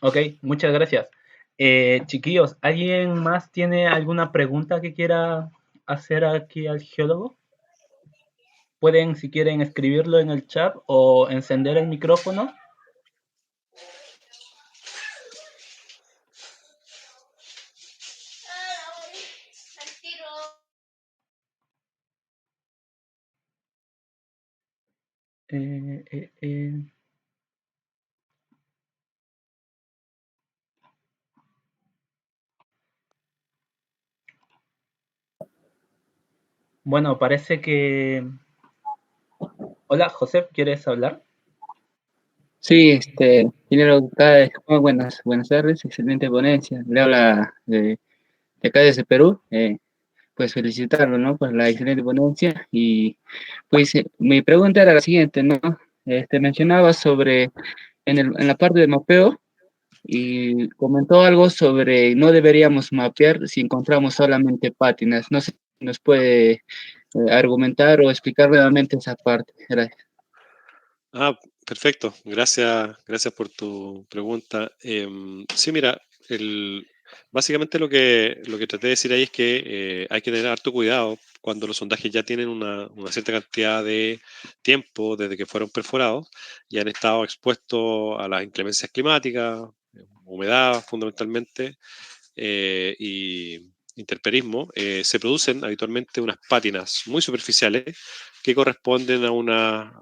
Ok, muchas gracias. Chiquillos, ¿alguien más tiene alguna pregunta que quiera hacer aquí al geólogo? Pueden, si quieren, escribirlo en el chat o encender el micrófono. Eh, eh, eh. Bueno, parece que... Hola, José, ¿quieres hablar? Sí, primero, Juan, buenas tardes, excelente ponencia. Le habla de acá desde Perú, pues felicitarlo, ¿no? Por la excelente ponencia. Y pues mi pregunta era la siguiente, ¿no? Mencionaba sobre, en la parte de mapeo, y comentó algo sobre no deberíamos mapear si encontramos solamente pátinas. No sé si nos puede argumentar o explicar nuevamente esa parte. Gracias. Perfecto. Gracias por tu pregunta. Sí, mira, básicamente lo que traté de decir ahí es que hay que tener harto cuidado cuando los sondajes ya tienen una cierta cantidad de tiempo desde que fueron perforados y han estado expuestos a las inclemencias climáticas, humedad fundamentalmente, y intemperismo. Se producen habitualmente unas pátinas muy superficiales que corresponden a unas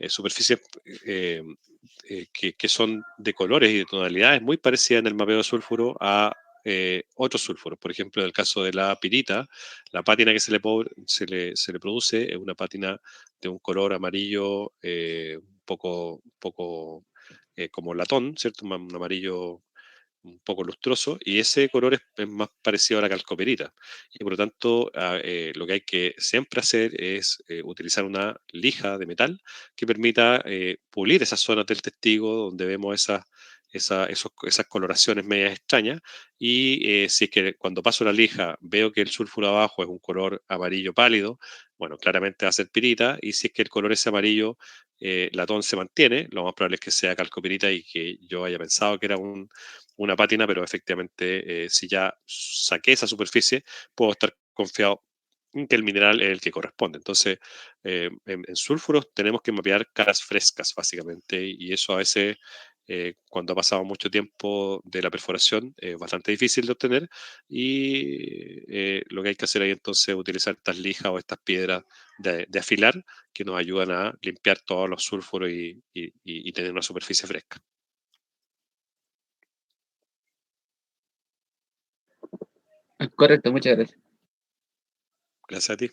superficies que son de colores y de tonalidades muy parecidas en el mapeo de sulfuro a otros sulfuros. Por ejemplo, en el caso de la pirita, la pátina que se le produce es una pátina de un color amarillo un poco como latón, ¿cierto? Un amarillo un poco lustroso, y ese color es más parecido a la calcoperita. Y por lo tanto, lo que hay que siempre hacer es utilizar una lija de metal que permita pulir esas zonas del testigo donde vemos esas coloraciones medias extrañas. Y si es que cuando paso la lija veo que el sulfuro abajo es un color amarillo pálido, bueno, claramente va a ser pirita. Y si es que el color ese amarillo latón se mantiene, lo más probable es que sea calcopirita y que yo haya pensado que era una pátina, pero efectivamente, si ya saqué esa superficie, puedo estar confiado en que el mineral es el que corresponde. Entonces, en sulfuros tenemos que mapear caras frescas, básicamente, y eso a veces, cuando ha pasado mucho tiempo de la perforación, es bastante difícil de obtener. Y lo que hay que hacer ahí entonces es utilizar estas lijas o estas piedras de afilar que nos ayudan a limpiar todos los sulfuros y tener una superficie fresca. Correcto, muchas gracias. Gracias a ti.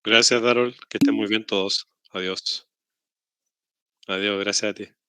Gracias, Darol. Que estén muy bien todos. Adiós. Adiós, gracias a ti.